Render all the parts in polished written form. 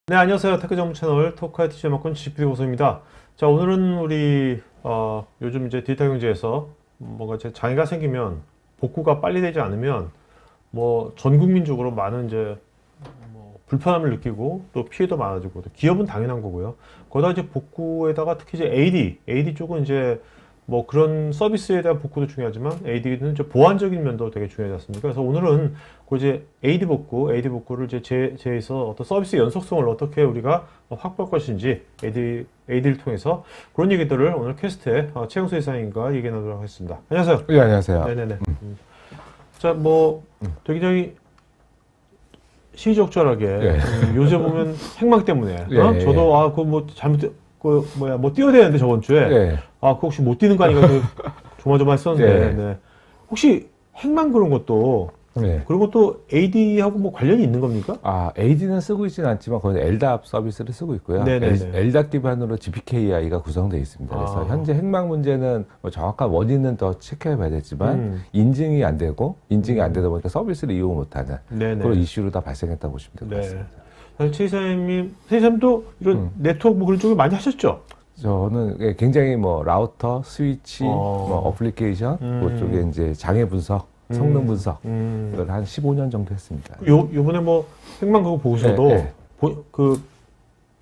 네, 안녕하세요. 테크 전문 채널 토크의 TJ 막건 GPD 고소입니다. 자, 오늘은 우리 요즘 이제 디지털 경제에서 뭔가 이제 장애가 생기면 복구가 빨리 되지 않으면 뭐 전 국민적으로 많은 이제 뭐 불편함을 느끼고 또 피해도 많아지고 또 기업은 당연한 거고요. 거기다 이제 복구에다가 특히 이제 AD 쪽은 이제 뭐 그런 서비스에 대한 복구도 중요하지만 AD는 이제 보안적인 면도 되게 중요하지 않습니까? 그래서 오늘은 그 이제 AD 복구를 이제 제에서 어떤 서비스 연속성을 어떻게 우리가 확보할 것인지 AD를 통해서 그런 얘기들을 오늘 퀘스트에 최영수 이사님과 얘기 나누도록 하겠습니다. 안녕하세요. 네, 안녕하세요. 네네네. 자, 뭐 굉장히 시의적절하게 요새 보면 핵망 때문에 저도 그거 뭐 뭐 뛰어야 되는데 저번 주에 그거 혹시 못 뛰는 거 아닌가 조마조마했었는데 네. 혹시 핵망 그런 것도 그런 것도 AD하고 뭐 관련이 있는 겁니까? AD는 쓰고 있지는 않지만 거기는 LDAP 서비스를 쓰고 있고요. LDAP 기반으로 GPKI가 구성되어 있습니다. 그래서 현재 핵망 문제는 뭐 정확한 원인은 더 체크해 봐야 되지만 인증이 안 되다 보니까 서비스를 이용 못하는 그런 이슈로 다 발생했다고 보시면 될 것 같습니다. 최 이사님도 이런 네트워크 뭐 그런 쪽을 많이 하셨죠? 저는 굉장히 뭐 라우터, 스위치, 뭐 어플리케이션 그쪽에 이제 장애 분석, 성능 분석 이걸 한 15년 정도 했습니다. 요번에 뭐 핵망 그거 보셔도 그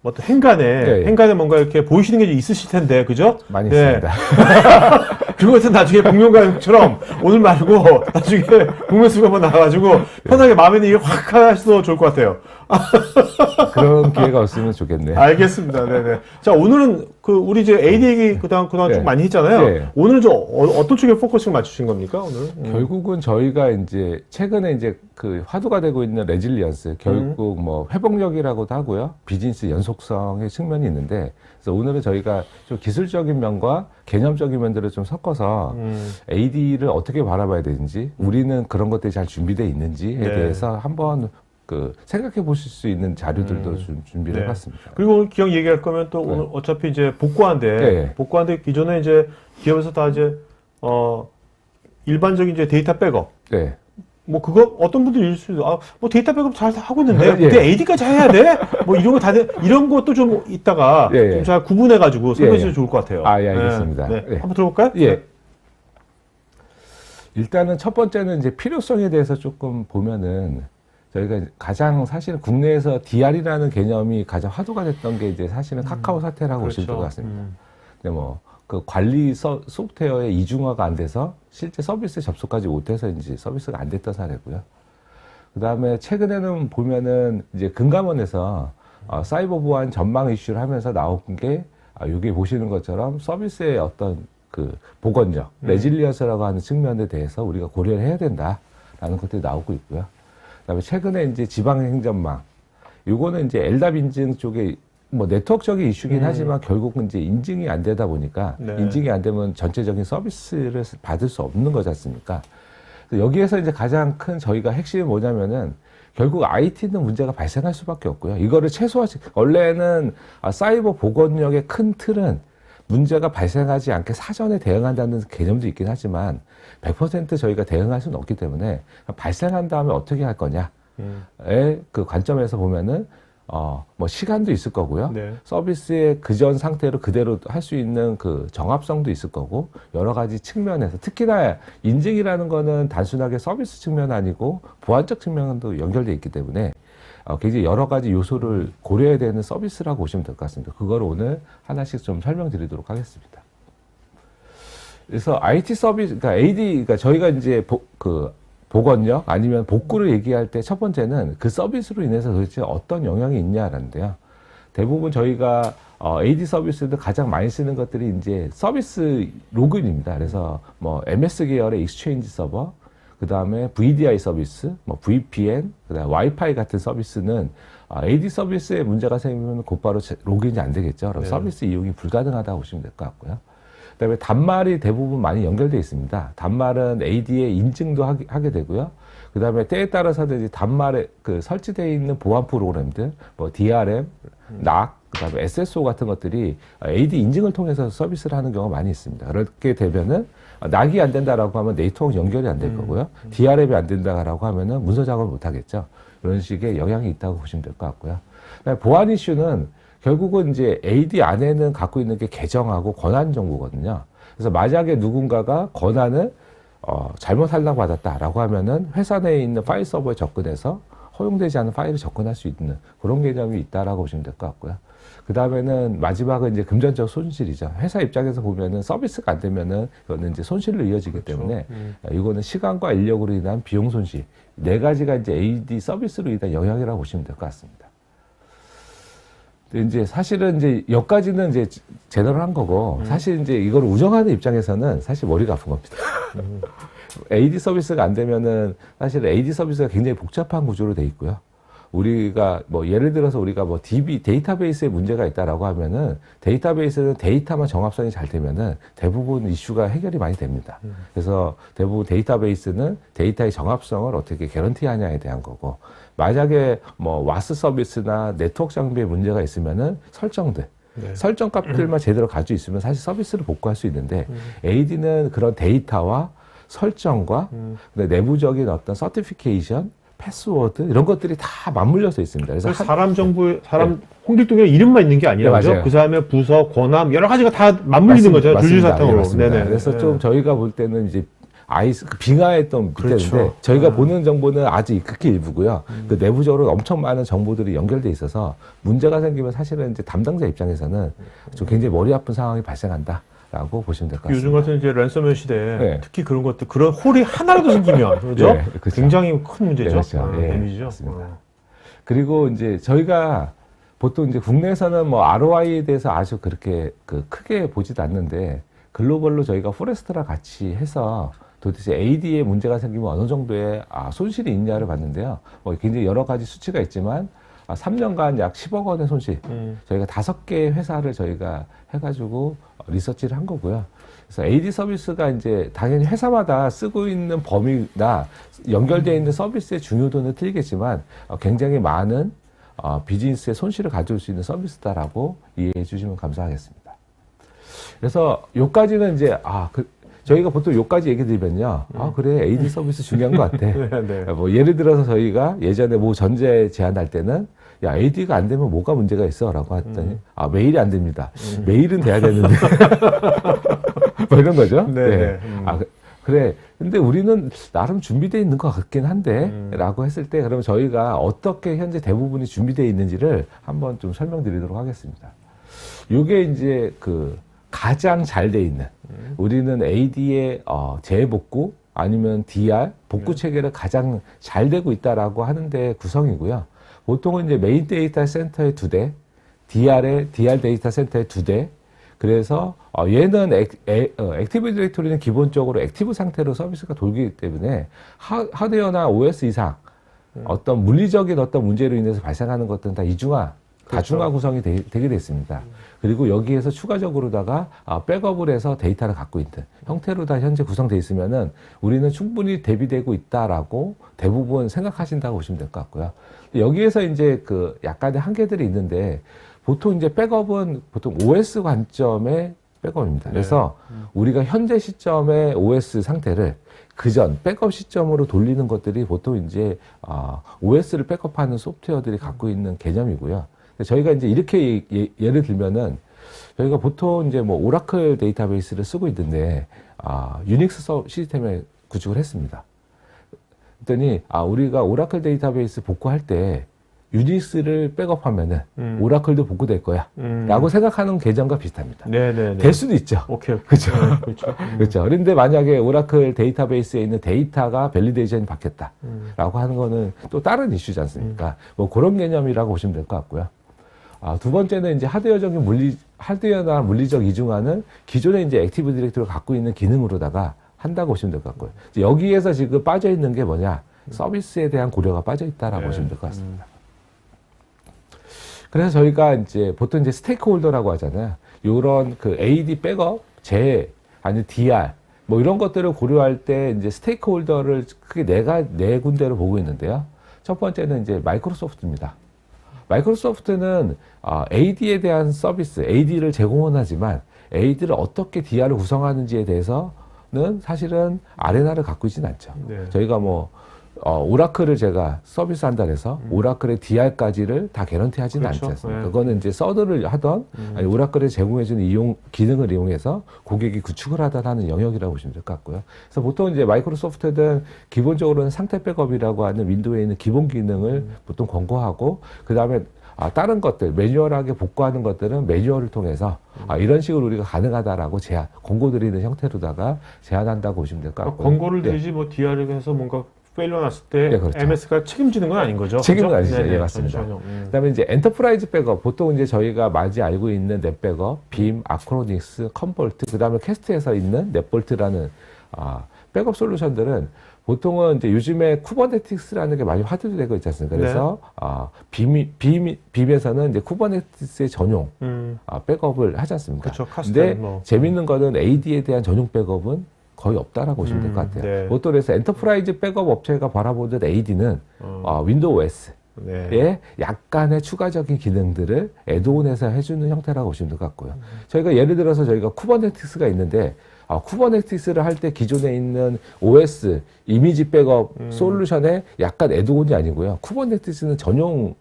어떤 행간에 뭔가 이렇게 보이시는 게 있으실 텐데, 그죠? 많이 있습니다. 그것은 나중에 복면가왕처럼 오늘 말고 나중에 복면수가 한번 나와가지고 편하게 마음에 드는 확 하셔도 좋을 것 같아요. 그런 기회가 없으면 좋겠네요. 알겠습니다. 네네. 자, 오늘은 우리 이제 AD 얘기 그동안 쭉 많이 했잖아요. 오늘은 어떤 쪽에 포커싱을 맞추신 겁니까, 오늘? 결국은 저희가 이제 최근에 이제 그 화두가 되고 있는 레질리언스, 결국 뭐 회복력이라고도 하고요. 비즈니스 연속성의 측면이 있는데, 그래서 오늘은 저희가 좀 기술적인 면과 개념적인 면들을 좀 섞어서 AD를 어떻게 바라봐야 되는지, 우리는 그런 것들이 잘 준비되어 있는지에 대해서 한번 생각해 보실 수 있는 자료들도 좀 준비를 해봤습니다. 그리고 오늘 기억 얘기할 거면 또 오늘 어차피 이제 복구한데 기존에 이제 기업에서 다 이제, 일반적인 이제 데이터 백업. 뭐 그거 어떤 분들이 있을 수도 뭐 데이터 백업 잘 하고 있는데 근데 AD까지 해야 돼? 뭐 이런 거 이런 것도 좀 이따가 좀 잘 구분해 가지고 설명해 주시면 좋을 것 같아요. 알겠습니다. 한번 들어볼까요? 일단은 첫 번째는 이제 필요성에 대해서 조금 보면은 저희가 가장 사실 국내에서 DR이라는 개념이 가장 화두가 됐던 게 이제 사실은 카카오 사태라고 보시면 될 것 같습니다. 근데 뭐 그 관리 소프트웨어의 이중화가 안 돼서 실제 서비스에 접속하지 못해서 이제 서비스가 안 됐던 사례고요. 그 다음에 최근에는 보면은 이제 금감원에서 사이버 보안 전망 이슈를 하면서 나온 게 여기 보시는 것처럼 서비스의 어떤 그 보건력, 레질리언스라고 하는 측면에 대해서 우리가 고려를 해야 된다라는 것들이 나오고 있고요. 그다음에 최근에 이제 지방행정망, 요거는 이제 LDAP 인증 쪽에 뭐 네트워크적인 이슈긴 하지만 결국은 이제 인증이 안 되다 보니까 인증이 안 되면 전체적인 서비스를 받을 수 없는 거지 않습니까? 여기에서 이제 가장 큰 저희가 핵심이 뭐냐면은 결국 IT는 문제가 발생할 수밖에 없고요. 이거를 원래는 사이버 보건력의 큰 틀은 문제가 발생하지 않게 사전에 대응한다는 개념도 있긴 하지만 100% 저희가 대응할 수는 없기 때문에 발생한 다음에 어떻게 할 거냐의 그 관점에서 보면은 뭐 시간도 있을 거고요. 서비스의 그전 상태로 그대로 할 수 있는 그 정합성도 있을 거고 여러 가지 측면에서 특히나 인증이라는 거는 단순하게 서비스 측면 아니고 보안적 측면도 연결되어 있기 때문에 굉장히 여러 가지 요소를 고려해야 되는 서비스라고 보시면 될 것 같습니다. 그거를 오늘 하나씩 좀 설명드리도록 하겠습니다. 그래서 IT 서비스, 그러니까 AD, 그러니까 저희가 이제 보건력 아니면 복구를 얘기할 때 첫 번째는 그 서비스로 인해서 도대체 어떤 영향이 있냐라는데요. 대부분 저희가 AD 서비스도 가장 많이 쓰는 것들이 이제 서비스 로그인입니다. 그래서 뭐 MS 계열의 익스체인지 서버, 그 다음에 VDI 서비스, 뭐 VPN, 그 다음에 와이파이 같은 서비스는 AD 서비스에 문제가 생기면 곧바로 로그인이 안 되겠죠. 그럼 서비스 이용이 불가능하다고 보시면 될 것 같고요. 그 다음에 단말이 대부분 많이 연결되어 있습니다. 단말은 AD의 인증도 하게 되고요. 그 다음에 때에 따라서는 이제 단말에 설치되어 있는 보안 프로그램들, 뭐 DRM, NAC, 그다음에 SSO 같은 것들이 AD 인증을 통해서 서비스를 하는 경우가 많이 있습니다. 그렇게 되면은 NAC이 안 된다라고 하면 네트워크 연결이 안 될 거고요. DRM이 안 된다라고 하면은 문서 작업을 못 하겠죠. 이런 식의 영향이 있다고 보시면 될 것 같고요. 보안 이슈는 결국은 이제 AD 안에는 갖고 있는 게 계정하고 권한 정보거든요. 그래서 만약에 누군가가 권한을 잘못 할당받았다라고 하면은 회사 내에 있는 파일 서버에 접근해서 허용되지 않은 파일을 접근할 수 있는 그런 개념이 있다라고 보시면 될 것 같고요. 그 다음에는 마지막은 이제 금전적 손실이죠. 회사 입장에서 보면은 서비스가 안 되면은 이거는 이제 손실로 이어지기 때문에 이거는 시간과 인력으로 인한 비용 손실. 네 가지가 이제 AD 서비스로 인한 영향이라고 보시면 될 것 같습니다. 이제 사실은 이제 여기까지는 이제 제대로 한 거고 사실 이제 이걸 운영하는 입장에서는 사실 머리가 아픈 겁니다. AD 서비스가 안 되면은 사실 AD 서비스가 굉장히 복잡한 구조로 돼 있고요. 우리가 뭐 예를 들어서 우리가 뭐 DB 데이터베이스에 문제가 있다라고 하면은 데이터베이스는 데이터만 정합성이 잘 되면은 대부분 이슈가 해결이 많이 됩니다. 그래서 대부분 데이터베이스는 데이터의 정합성을 어떻게 개런티하냐에 대한 거고, 만약에 뭐 와스 서비스나 네트워크 장비에 문제가 있으면은 설정들 설정 값들만 제대로 가지고 있으면 사실 서비스를 복구할 수 있는데 AD는 그런 데이터와 설정과 내부적인 어떤 서티피케이션, 패스워드 이런 것들이 다 맞물려서 있습니다. 그래서 사람 정보, 사람 홍길동의 이름만 있는 게 아니라 네, 그 다음에 부서, 권함 여러 가지가 다 맞물리는 거죠. 줄줄사탕으로. 네네. 그래서 좀 저희가 볼 때는 이제 빙하했던 밑에인데 저희가 보는 정보는 아주 극히 일부고요. 그 내부적으로 엄청 많은 정보들이 연결돼 있어서 문제가 생기면 사실은 이제 담당자 입장에서는 좀 굉장히 머리 아픈 상황이 발생한다. 라고 보시면 될 것 같습니다. 요즘 같은 이제 랜섬웨어 시대에 특히 그런 것들, 그런 홀이 하나라도 생기면 그렇죠? 그렇죠. 굉장히 큰 문제죠. 그렇죠. 데미지죠. 맞습니다. 그리고 이제 저희가 보통 이제 국내에서는 뭐 ROI에 대해서 아주 그렇게 크게 보지도 않는데 글로벌로 저희가 포레스트랑 같이 해서 도대체 AD에 문제가 생기면 어느 정도의 손실이 있냐를 봤는데요. 굉장히 여러 가지 수치가 있지만 3년간 약 10억 원의 손실. 저희가 5개 회사를 저희가 해가지고 리서치를 한 거고요. 그래서 AD 서비스가 이제 당연히 회사마다 쓰고 있는 범위나 연결되어 있는 서비스의 중요도는 틀리겠지만 굉장히 많은 비즈니스의 손실을 가져올 수 있는 서비스다라고 이해해 주시면 감사하겠습니다. 그래서 요까지는 이제 저희가 보통 요까지 얘기 드리면요. 그래, AD 서비스 중요한 것 같아. 뭐 예를 들어서 저희가 예전에 뭐 전제 제안할 때는 야, AD가 안 되면 뭐가 문제가 있어? 라고 했더니 메일이 안 됩니다. 메일은 돼야 되는데. 뭐 이런 거죠. 네. 그래. 근데 우리는 나름 준비되어 있는 것 같긴 한데, 라고 했을 때, 그럼 저희가 어떻게 현재 대부분이 준비되어 있는지를 한번 좀 설명드리도록 하겠습니다. 요게 이제 가장 잘 돼 있는, 우리는 AD의 재복구 아니면 DR, 복구 체계를 가장 잘 되고 있다라고 하는데 구성이고요. 보통은 이제 메인 데이터 센터에 2대, DR 데이터 센터에 2대, 그래서 얘는 액티브 디렉토리는 기본적으로 액티브 상태로 서비스가 돌기 때문에 하드웨어나 OS 이상 어떤 물리적인 어떤 문제로 인해서 발생하는 것들은 다 다중화 구성이 되게 돼 있습니다. 그리고 여기에서 추가적으로다가 백업을 해서 데이터를 갖고 있는 형태로 다 현재 구성되어 있으면은 우리는 충분히 대비되고 있다라고 대부분 생각하신다고 보시면 될 것 같고요. 여기에서 이제 약간의 한계들이 있는데 보통 이제 백업은 보통 OS 관점의 백업입니다. 그래서 우리가 현재 시점의 OS 상태를 그전 백업 시점으로 돌리는 것들이 보통 이제 OS를 백업하는 소프트웨어들이 갖고 있는 개념이고요. 저희가 이제 이렇게 예를 들면은 저희가 보통 이제 뭐 오라클 데이터베이스를 쓰고 있는데 유닉스 시스템을 구축을 했습니다. 그랬더니 우리가 오라클 데이터베이스 복구할 때 유닉스를 백업하면은 오라클도 복구될 거야 라고 생각하는 계정과 비슷합니다. 네네네. 될 수도 있죠. 오케이. 그렇죠. 그렇죠. 그렇죠. 그런데 만약에 오라클 데이터베이스에 있는 데이터가 밸리데이션이 바뀌었다 라고 하는 거는 또 다른 이슈지 않습니까? 뭐 그런 개념이라고 보시면 될 것 같고요. 두 번째는 이제 하드웨어나 물리적 이중화는 기존의 이제 액티브 디렉토리를 갖고 있는 기능으로다가 한다고 보시면 될 것 같고요. 여기에서 지금 빠져 있는 게 뭐냐? 서비스에 대한 고려가 빠져 있다라고 보시면 될 것 같습니다. 그래서 저희가 이제 보통 이제 스테이크홀더라고 하잖아요. 요런 AD 백업, 아니 DR, 뭐 이런 것들을 고려할 때 이제 스테이크홀더를 크게 네 군데로 보고 있는데요. 첫 번째는 이제 마이크로소프트입니다. 마이크로소프트는 AD에 대한 서비스, AD를 제공은 하지만 AD를 어떻게 DR을 구성하는지에 대해서는 사실은 아레나를 갖고 있지는 않죠. 네. 저희가 뭐 오라클을 제가 서비스한다 해서 오라클의 DR까지를 다 개런티 하지는 그렇죠. 않지 않습니까? 네. 그거는 이제 서드를 하던 아니 오라클에 제공해주는 기능을 이용해서 고객이 구축을 하던 하는 영역이라고 보시면 될 것 같고요. 그래서 보통 이제 마이크로소프트는 기본적으로는 상태 백업이라고 하는 윈도우에 있는 기본 기능을 보통 권고하고 그 다음에 다른 것들, 매뉴얼하게 복구하는 것들은 매뉴얼을 통해서 이런 식으로 우리가 가능하다라고 권고 드리는 형태로다가 제안한다고 보시면 될 것 같고요. 권고를 네. 드리지 뭐 DR을 해서 뭔가 페일러 났을 때 네, 그렇죠. MS가 책임지는 건 아닌 거죠. 책임은 그렇죠? 아니죠. 네네, 예, 맞습니다. 전혀. 그다음에 이제 엔터프라이즈 백업, 보통 이제 저희가 많이 알고 있는 넷백업, 빔, 아크로닉스, 컴볼트, 그다음에 캐스트에서 있는 넷볼트라는 백업 솔루션들은 보통은 이제 요즘에 쿠버네티스라는 게 많이 화두되고 있지 않습니까? 그래서 빔에서는 이제 쿠버네티스의 전용 백업을 하지 않습니까? 그렇죠. 근데 뭐. 재밌는 거는 AD에 대한 전용 백업은 거의 없다라고 보시면 될 것 같아요. 네. 보통 그래서 엔터프라이즈 백업 업체가 바라보는 AD는 윈도우 OS에 네. 약간의 추가적인 기능들을 애드온해서 해주는 형태라고 보시면 될 것 같고요. 저희가 예를 들어서 저희가 쿠버네티스가 있는데 쿠버네티스를 할 때 기존에 있는 OS 이미지 백업 솔루션에 약간 애드온이 아니고요. 쿠버네티스는 전용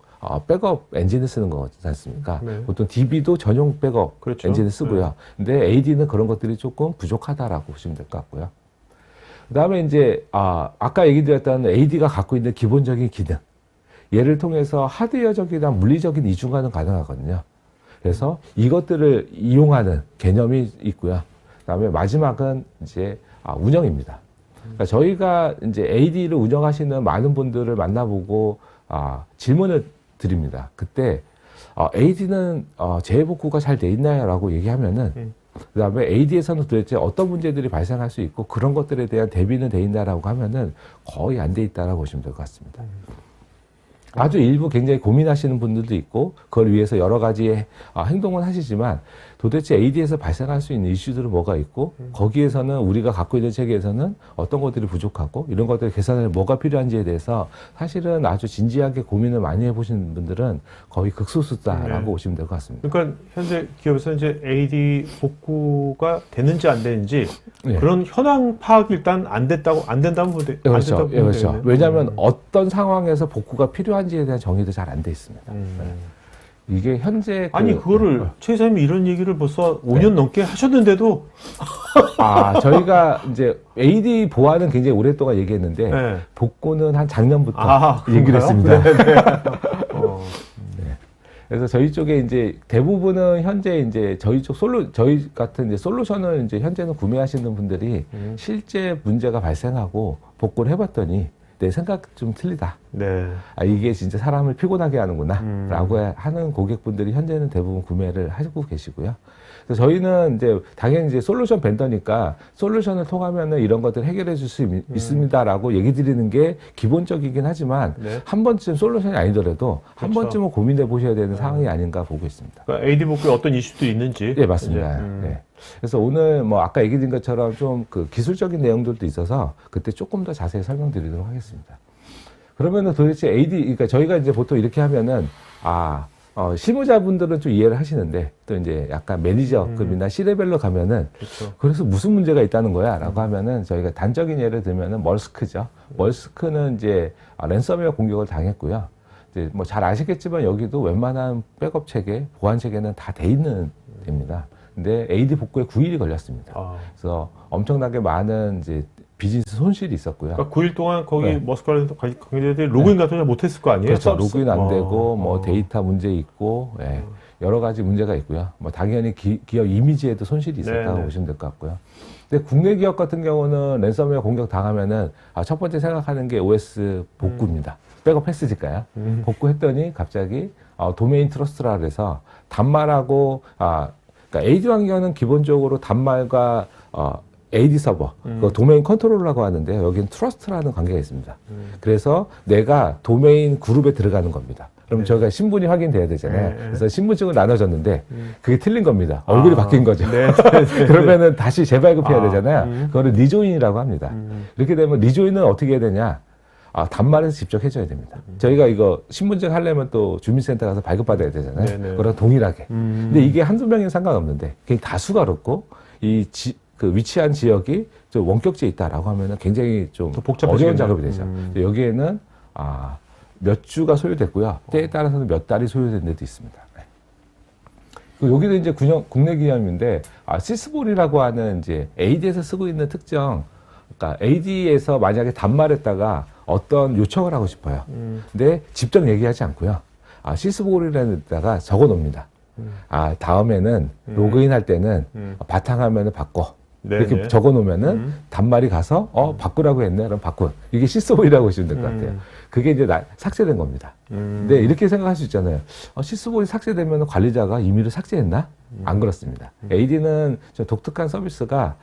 백업 엔진을 쓰는 거지 않습니까? 네. 보통 DB도 전용 백업 그렇죠. 엔진을 쓰고요. 근데 AD는 그런 것들이 조금 부족하다라고 보시면 될 것 같고요. 그 다음에 이제, 아까 얘기 드렸던 AD가 갖고 있는 기본적인 기능. 얘를 통해서 하드웨어적이나 물리적인 이중화는 가능하거든요. 그래서 이것들을 이용하는 개념이 있고요. 그 다음에 마지막은 이제, 운영입니다. 그러니까 저희가 이제 AD를 운영하시는 많은 분들을 만나보고, 질문을 드립니다. 그때 AD는 재해복구가 잘 돼 있나요? 라고 얘기하면은 그 다음에 AD에서는 도대체 어떤 문제들이 발생할 수 있고 그런 것들에 대한 대비는 돼 있나라고 하면은 거의 안 돼 있다라고 보시면 될 것 같습니다. 아주 일부 굉장히 고민하시는 분들도 있고 그걸 위해서 여러 가지 행동을 하시지만 도대체 AD에서 발생할 수 있는 이슈들은 뭐가 있고 거기에서는 우리가 갖고 있는 체계에서는 어떤 것들이 부족하고 이런 것들 개선에 뭐가 필요한지에 대해서 사실은 아주 진지하게 고민을 많이 해보시는 분들은 거의 극소수다라고 보시면 될 것 같습니다. 그러니까 현재 기업에서 이제 AD 복구가 되는지 안 되는지 네. 그런 현황 파악이 일단 안 된다면 보되 그렇죠. 예, 그렇죠. 왜냐하면 어떤 상황에서 복구가 필요한지에 대한 정의도 잘 안 돼 있습니다. 이게 현재 아니 그거를 최 이사님이 이런 얘기를 벌써 5년 넘게 하셨는데도 저희가 이제 AD 보안은 굉장히 오랫동안 얘기했는데 네. 복구는 한 작년부터 얘기를 그런가요? 했습니다. 네. 네. 그래서 저희 쪽에 이제 대부분은 현재 이제 저희 같은 이제 솔루션을 이제 현재는 구매하시는 분들이 실제 문제가 발생하고 복구를 해봤더니 내 생각 좀 틀리다. 네. 이게 진짜 사람을 피곤하게 하는구나. 라고 하는 고객분들이 현재는 대부분 구매를 하고 계시고요. 그래서 저희는 이제 당연히 이제 솔루션 벤더니까 솔루션을 통하면은 이런 것들 해결해 줄 수 있습니다라고 얘기 드리는 게 기본적이긴 하지만 네. 한 번쯤 솔루션이 아니더라도 한 그렇죠. 번쯤은 고민해 보셔야 되는 상황이 아닌가 보고 있습니다. 그러니까 AD 복구에 어떤 이슈도 있는지. 네, 맞습니다. 네. 그래서 오늘 뭐 아까 얘기 드린 것처럼 좀 그 기술적인 내용들도 있어서 그때 조금 더 자세히 설명드리도록 하겠습니다. 그러면은 도대체 AD, 그러니까 저희가 이제 보통 이렇게 하면은 실무자분들은 좀 이해를 하시는데 또 이제 약간 매니저급이나 C레벨로 가면은 그렇죠. 그래서 무슨 문제가 있다는 거야? 라고 하면은 저희가 단적인 예를 들면은 멀스크죠. 멀스크는 이제 랜섬웨어 공격을 당했고요. 이제 뭐 잘 아시겠지만 여기도 웬만한 백업 체계, 보안 체계는 다 돼 있는 데입니다. 근데 AD 복구에 9일이 걸렸습니다. 그래서 엄청나게 많은 이제 비즈니스 손실이 있었고요. 그러니까 9일 동안 거기 네. 머스크라는 관계자들이 로그인 같은 거 못했을 거 아니에요? 그렇죠. 로그인 안 되고 뭐 어. 데이터 문제 있고 여러 가지 문제가 있고요. 뭐 당연히 기업 이미지에도 손실이 있었다고 네네. 보시면 될 것 같고요. 근데 국내 기업 같은 경우는 랜섬웨어 공격 당하면은 첫 번째 생각하는 게 OS 복구입니다. 백업 했으니까요. 복구했더니 갑자기 도메인 트러스트라 그래서 단말하고 그러니까 AD 환경은 기본적으로 단말과 AD 서버, 그 도메인 컨트롤러라고 하는데요. 여기는 트러스트라는 관계가 있습니다. 그래서 내가 도메인 그룹에 들어가는 겁니다. 그럼 저희가 신분이 확인돼야 되잖아요. 그래서 신분증을 나눠줬는데 그게 틀린 겁니다. 얼굴이 바뀐 거죠. 네. 그러면은 다시 재발급해야 되잖아요. 그거를 리조인이라고 합니다. 이렇게 되면 리조인은 어떻게 해야 되냐? 단말에서 직접 해줘야 됩니다. 저희가 이거 신분증 하려면 또 주민센터 가서 발급받아야 되잖아요. 네네. 그거랑 동일하게. 근데 이게 한두 명이면 상관없는데 그게 다수가 그렇고 그 위치한 지역이 좀 원격지에 있다라고 하면은 굉장히 좀 어려운 작업이 되죠. 여기에는 몇 주가 소요됐고요. 때에 따라서는 몇 달이 소요된 데도 있습니다. 네. 여기도 이제 국내 기념인데 시스볼이라고 하는 이제 AD에서 쓰고 있는 특정, 그러니까 AD에서 만약에 단말에다가 어떤 요청을 하고 싶어요. 근데 직접 얘기하지 않고요. 시스볼이라는 데다가 적어 놓습니다. 다음에는 로그인 할 때는 바탕화면을 바꿔. 이렇게 적어 놓으면은 단말이 가서 바꾸라고 했네. 그럼 바꾼. 이게 시스볼이라고 보시면 될 것 같아요. 그게 이제 삭제된 겁니다. 근데 이렇게 생각할 수 있잖아요. 시스볼이 삭제되면 관리자가 임의로 삭제했나? 안 그렇습니다. AD는 좀 독특한 서비스가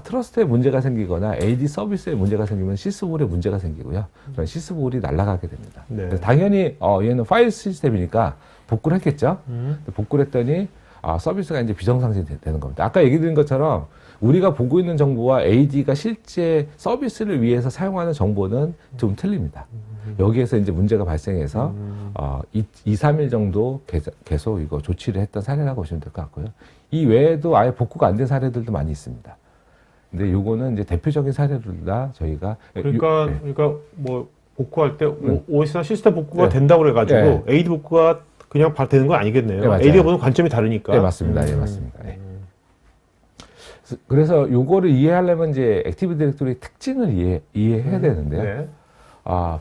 트러스트에 문제가 생기거나 AD 서비스에 문제가 생기면 시스볼에 문제가 생기고요. 그럼 시스볼이 날아가게 됩니다. 네. 당연히 얘는 파일 시스템이니까 복구를 했겠죠. 복구를 했더니 서비스가 이제 비정상적이 되는 겁니다. 아까 얘기 드린 것처럼 우리가 보고 있는 정보와 AD가 실제 서비스를 위해서 사용하는 정보는 좀 틀립니다. 여기에서 이제 문제가 발생해서 2, 3일 정도 계속 이거 조치를 했던 사례라고 보시면 될 것 같고요. 이 외에도 아예 복구가 안 된 사례들도 많이 있습니다. 근데 요거는 이제 대표적인 사례들다 저희가 그러니까 뭐 복구할 때 OS나 시스템 복구가 된다고 그래가지고 AD 복구가 그냥 바로 되는 건 아니겠네요. 네, AD가 보는 관점이 다르니까. 네, 맞습니다. 네, 맞습니다. 네. 그래서 요거를 이해하려면 이제 액티브 디렉토리의 특징을 이해해야 되는데요.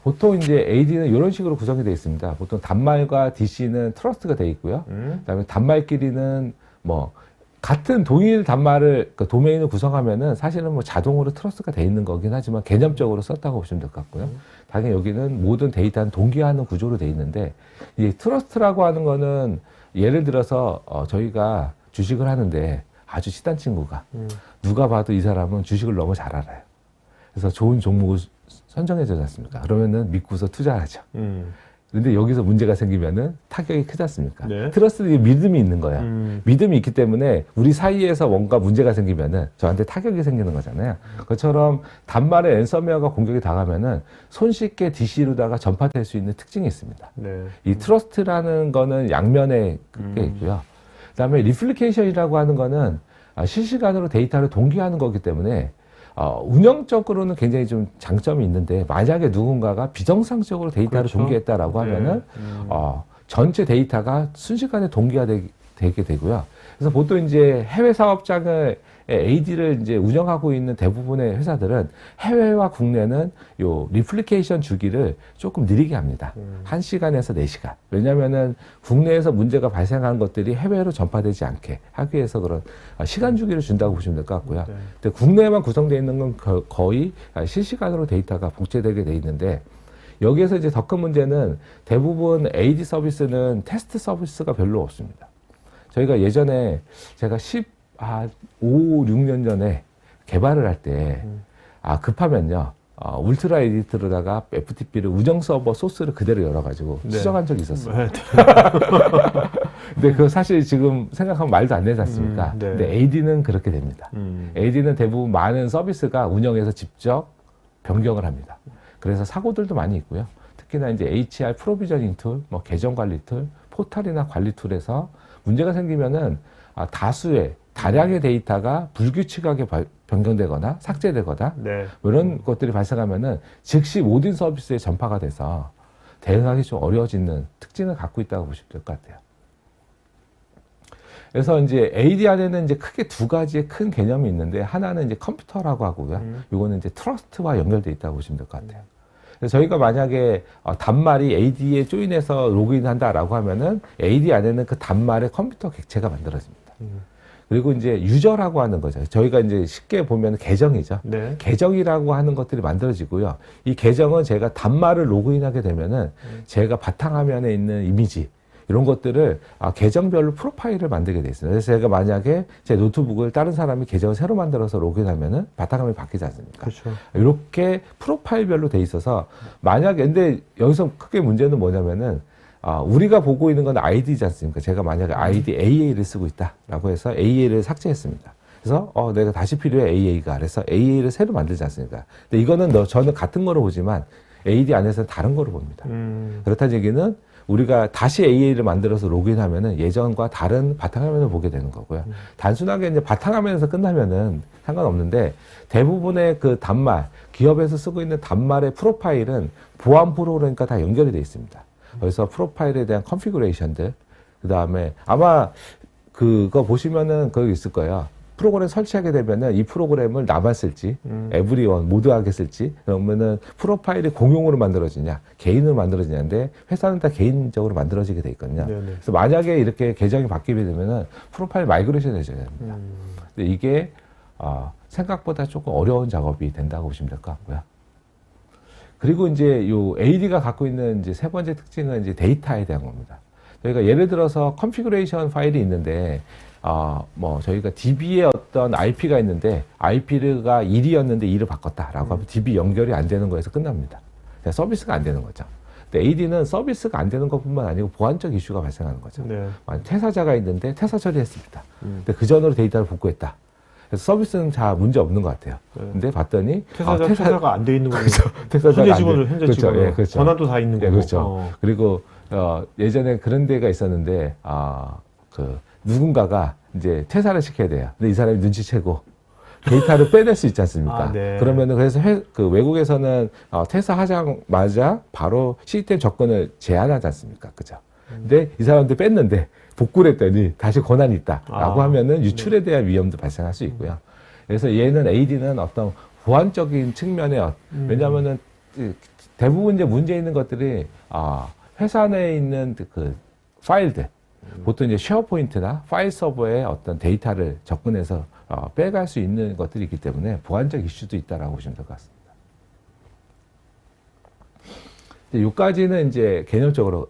보통 이제 AD는 이런 식으로 구성이 되어 있습니다. 보통 단말과 DC는 트러스트가 되어 있고요. 그다음에 단말끼리는 뭐 같은 동일 단말을 도메인을 구성하면은 사실은 뭐 자동으로 트러스트가 되어 있는 거긴 하지만 개념적으로 썼다고 보시면 될 것 같고요. 당연히 여기는 모든 데이터는 동기화하는 구조로 되어 있는데 이 트러스트라고 하는 거는 예를 들어서 저희가 주식을 하는데 아주 친한 친구가 누가 봐도 이 사람은 주식을 너무 잘 알아요. 그래서 좋은 종목을 선정해 주지 않습니까? 그러면은 믿고서 투자하죠. 근데 여기서 문제가 생기면은 타격이 크지 않습니까? 네. 트러스트는 믿음이 있는 거야. 믿음이 있기 때문에 우리 사이에서 뭔가 문제가 생기면은 저한테 타격이 생기는 거잖아요. 그것처럼 단말에 앤서웨어가 공격이 당하면은 손쉽게 DC로다가 전파될 수 있는 특징이 있습니다. 네. 이 트러스트라는 거는 양면에 게 있고요. 그다음에 리플리케이션이라고 하는 거는 실시간으로 데이터를 동기화하는 거기 때문에 운영적으로는 굉장히 좀 장점이 있는데 만약에 누군가가 비정상적으로 데이터를 동기했다라고 하면은 전체 데이터가 순식간에 동기화되게 되고요. 그래서 보통 이제 해외 사업장을 AD를 이제 운영하고 있는 대부분의 회사들은 해외와 국내는 요 리플리케이션 주기를 조금 느리게 합니다. 1시간에서 4시간. 왜냐면은 국내에서 문제가 발생한 것들이 해외로 전파되지 않게 하기 위해서 그런 시간 주기를 준다고 보시면 될 것 같고요. 네. 근데 국내에만 구성되어 있는 건 거의 실시간으로 데이터가 복제되게 돼 있는데 여기에서 이제 더 큰 문제는 대부분 AD 서비스는 테스트 서비스가 별로 없습니다. 저희가 예전에 제가 5, 6년 전에 개발을 할 때, 급하면요, 울트라 에디트로다가 FTP를 운영 서버 소스를 그대로 열어가지고 수정한 적이 있었어요. 네. 근데 그거 사실 지금 생각하면 말도 안 되지 않습니까? 네. 근데 AD는 그렇게 됩니다. AD는 대부분 많은 서비스가 운영해서 직접 변경을 합니다. 그래서 사고들도 많이 있고요. 특히나 이제 HR 프로비저닝 툴, 뭐 계정 관리 툴, 포탈이나 관리 툴에서 문제가 생기면은 다량의 데이터가 불규칙하게 변경되거나 삭제되거나 이런 것들이 발생하면은 즉시 모든 서비스에 전파가 돼서 대응하기 좀 어려워지는 특징을 갖고 있다고 보시면 될 것 같아요. 그래서 이제 AD 안에는 이제 크게 두 가지의 큰 개념이 있는데 하나는 이제 컴퓨터라고 하고요. 이거는 이제 트러스트와 연결되어 있다고 보시면 될 것 같아요. 그래서 저희가 만약에 단말이 AD에 조인해서 로그인한다라고 하면은 AD 안에는 그 단말의 컴퓨터 객체가 만들어집니다. 그리고 이제 유저라고 하는 거죠. 저희가 이제 쉽게 보면 계정이죠. 네. 계정이라고 하는 것들이 만들어지고요. 이 계정은 제가 단말을 로그인하게 되면은 제가 바탕화면에 있는 이미지 이런 것들을 계정별로 프로파일을 만들게 돼 있어요. 그래서 제가 만약에 제 노트북을 다른 사람이 계정을 새로 만들어서 로그인하면은 바탕화면이 바뀌지 않습니까? 그렇죠. 이렇게 프로파일별로 돼 있어서 만약에 근데 여기서 크게 문제는 뭐냐면은 우리가 보고 있는 건 아이디지 않습니까? 제가 만약에 아이디 AA를 쓰고 있다라고 해서 AA를 삭제했습니다. 그래서 내가 다시 필요해 AA가 그래서 AA를 새로 만들지 않습니까? 근데 이거는 저는 같은 거로 보지만 AD 안에서는 다른 거로 봅니다. 그렇다는 얘기는 우리가 다시 AA를 만들어서 로그인하면은 예전과 다른 바탕화면을 보게 되는 거고요. 단순하게 이제 바탕화면에서 끝나면은 상관없는데 대부분의 그 단말, 기업에서 쓰고 있는 단말의 프로파일은 보안 프로그램과 다 연결이 되어 있습니다. 그래서 프로파일에 대한 컨피그레이션들, 그 다음에 아마 그거 보시면은 거기 있을 거예요. 프로그램 설치하게 되면은 이 프로그램을 나만 쓸지, 에브리원 모두하게 쓸지, 그러면은 프로파일이 공용으로 만들어지냐, 개인으로 만들어지냐인데 회사는 다 개인적으로 만들어지게 돼 있거든요. 네네. 그래서 만약에 이렇게 계정이 바뀌게 되면은 프로파일 마이그레이션 해줘야 됩니다. 근데 이게 생각보다 조금 어려운 작업이 된다고 보시면 될 것 같고요. 그리고 이제 요 AD가 갖고 있는 이제 세 번째 특징은 이제 데이터에 대한 겁니다. 저희가 예를 들어서 컨피그레이션 파일이 있는데, 뭐, 저희가 DB에 어떤 IP가 있는데, IP가 1이었는데 2를 바꿨다라고 하면 DB 연결이 안 되는 거에서 끝납니다. 그냥 서비스가 안 되는 거죠. 근데 AD는 서비스가 안 되는 것 뿐만 아니고 보안적 이슈가 발생하는 거죠. 네. 퇴사자가 있는데 퇴사 처리했습니다. 근데 그 전으로 데이터를 복구했다. 그래서 서비스는 다 문제 없는 것 같아요. 네. 근데 봤더니 퇴사가 안 돼 있는 거죠. 그렇죠. 퇴사자가 현재 직원을 현재 그렇죠. 직원 예, 그렇죠. 권한도 다 있는 거고. 예, 그렇죠. 그리고 예전에 그런 데가 있었는데 그 누군가가 이제 퇴사를 시켜야 돼요. 근데 이 사람이 눈치채고 데이터를 빼낼 수 있지 않습니까? 네. 그러면은 그래서 그 외국에서는 퇴사하자마자 바로 시스템 접근을 제한하지 않습니까? 그죠? 근데 이 사람들 뺐는데 복구를 했더니 다시 권한이 있다라고 하면은 유출에 대한 위험도 발생할 수 있고요. 그래서 얘는 AD는 어떤 보안적인 측면에 왜냐하면은 대부분 이제 문제 있는 것들이 회사 내에 있는 그 파일들 보통 이제 쉐어포인트나 파일 서버에 어떤 데이터를 접근해서 빼갈 수 있는 것들이 있기 때문에 보안적 이슈도 있다라고 보시면 될 것 같습니다. 여기까지는 이제 개념적으로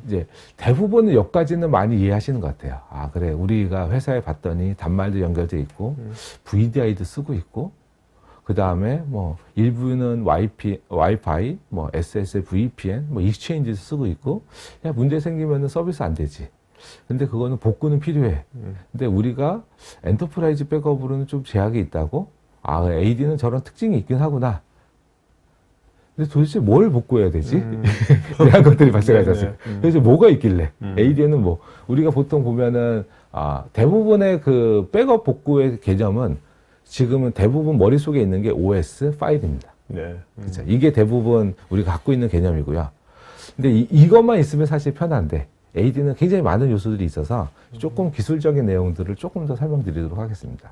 이제 대부분은 여기까지는 많이 이해하시는 것 같아요. 그래 우리가 회사에 봤더니 단말도 연결돼 있고 VDI도 쓰고 있고 그 다음에 뭐 일부는 와이파이, 뭐 SSL, VPN, 뭐 익스체인지도 쓰고 있고 야 문제 생기면은 서비스 안 되지. 근데 그거는 복구는 필요해. 근데 우리가 엔터프라이즈 백업으로는 좀 제약이 있다고? AD는 저런 특징이 있긴 하구나. 근데 도대체 뭘 복구해야 되지? 이런 것들이 발생하지 않습니까? 그래서 뭐가 있길래? AD에는 뭐, 우리가 보통 보면은, 대부분의 그 백업 복구의 개념은 지금은 대부분 머릿속에 있는 게 OS 파일입니다. 네. 그렇죠. 이게 대부분 우리가 갖고 있는 개념이고요. 근데 이것만 있으면 사실 편한데, AD는 굉장히 많은 요소들이 있어서 조금 기술적인 내용들을 조금 더 설명드리도록 하겠습니다.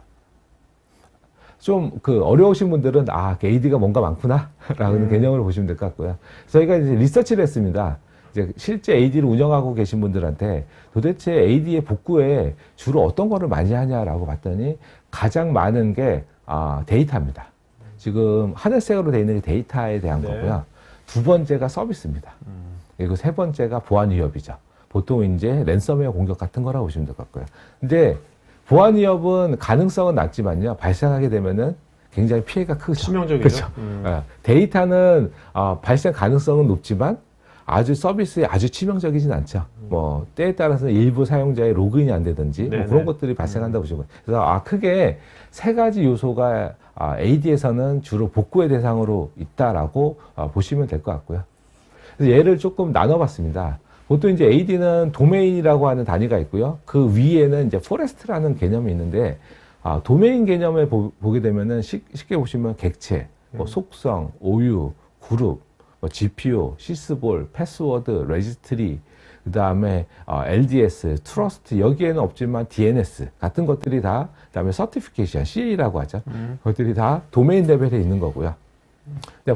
좀 그 어려우신 분들은 AD가 뭔가 많구나 라는 개념을 보시면 될 것 같고요. 저희가 이제 리서치를 했습니다. 이제 실제 AD를 운영하고 계신 분들한테 도대체 AD의 복구에 주로 어떤 거를 많이 하냐라고 봤더니 가장 많은 게 데이터입니다. 지금 하늘색으로 되어 있는 게 데이터에 대한 거고요. 두 번째가 서비스입니다. 그리고 세 번째가 보안 위협이죠. 보통 이제 랜섬웨어 공격 같은 거라고 보시면 될 것 같고요. 근데 보안 위협은 가능성은 낮지만요. 발생하게 되면은 굉장히 피해가 크죠. 치명적이죠. 그렇죠. 데이터는 발생 가능성은 높지만 아주 서비스에 아주 치명적이진 않죠. 뭐 때에 따라서는 일부 사용자의 로그인이 안 되든지 뭐 그런 것들이 발생한다고 보시면 그래서 크게 세 가지 요소가 AD에서는 주로 복구의 대상으로 있다라고 보시면 될 것 같고요. 그래서 얘를 조금 나눠봤습니다. 보통 이제 AD는 도메인이라고 하는 단위가 있고요. 그 위에는 이제 포레스트라는 개념이 있는데, 도메인 개념을 보게 되면은 쉽게 보시면 객체, 뭐 속성, OU, 그룹, 뭐 GPO, 시스볼, 패스워드, 레지스트리, 그 다음에 LDS, 트러스트, 여기에는 없지만 DNS 같은 것들이 다, 그 다음에 서티피케이션, CA라고 하죠. 그것들이 다 도메인 레벨에 있는 거고요.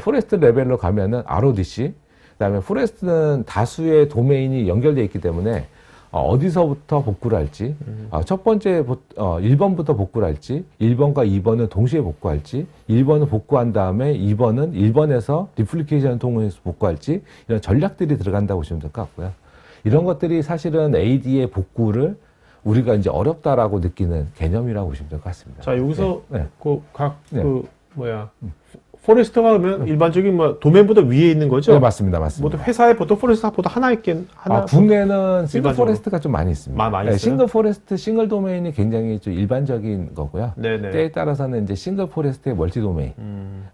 포레스트 레벨로 가면은 RODC, 그다음에 포레스트는 다수의 도메인이 연결되어 있기 때문에 어디서부터 복구를 할지 첫 번째 1번부터 복구를 할지 1번과 2번은 동시에 복구할지 1번은 복구한 다음에 2번은 1번에서 리플리케이션을 통해서 복구할지 이런 전략들이 들어간다고 보시면 될 것 같고요. 이런 것들이 사실은 AD의 복구를 우리가 이제 어렵다라고 느끼는 개념이라고 보시면 될 것 같습니다. 자 여기서 각 포레스터가 그러면 일반적인 뭐 도메인보다 위에 있는 거죠? 네, 맞습니다. 맞습니다. 뭐 회사에 보통 포레스터보다 하나 있긴 하나. 국내는 싱글 일반적으로. 포레스트가 좀 많이 있습니다. 많이 네, 있어요? 싱글 포레스트, 싱글 도메인이 굉장히 좀 일반적인 거고요. 네네. 때에 따라서는 이제 싱글 포레스트의 멀티 도메인,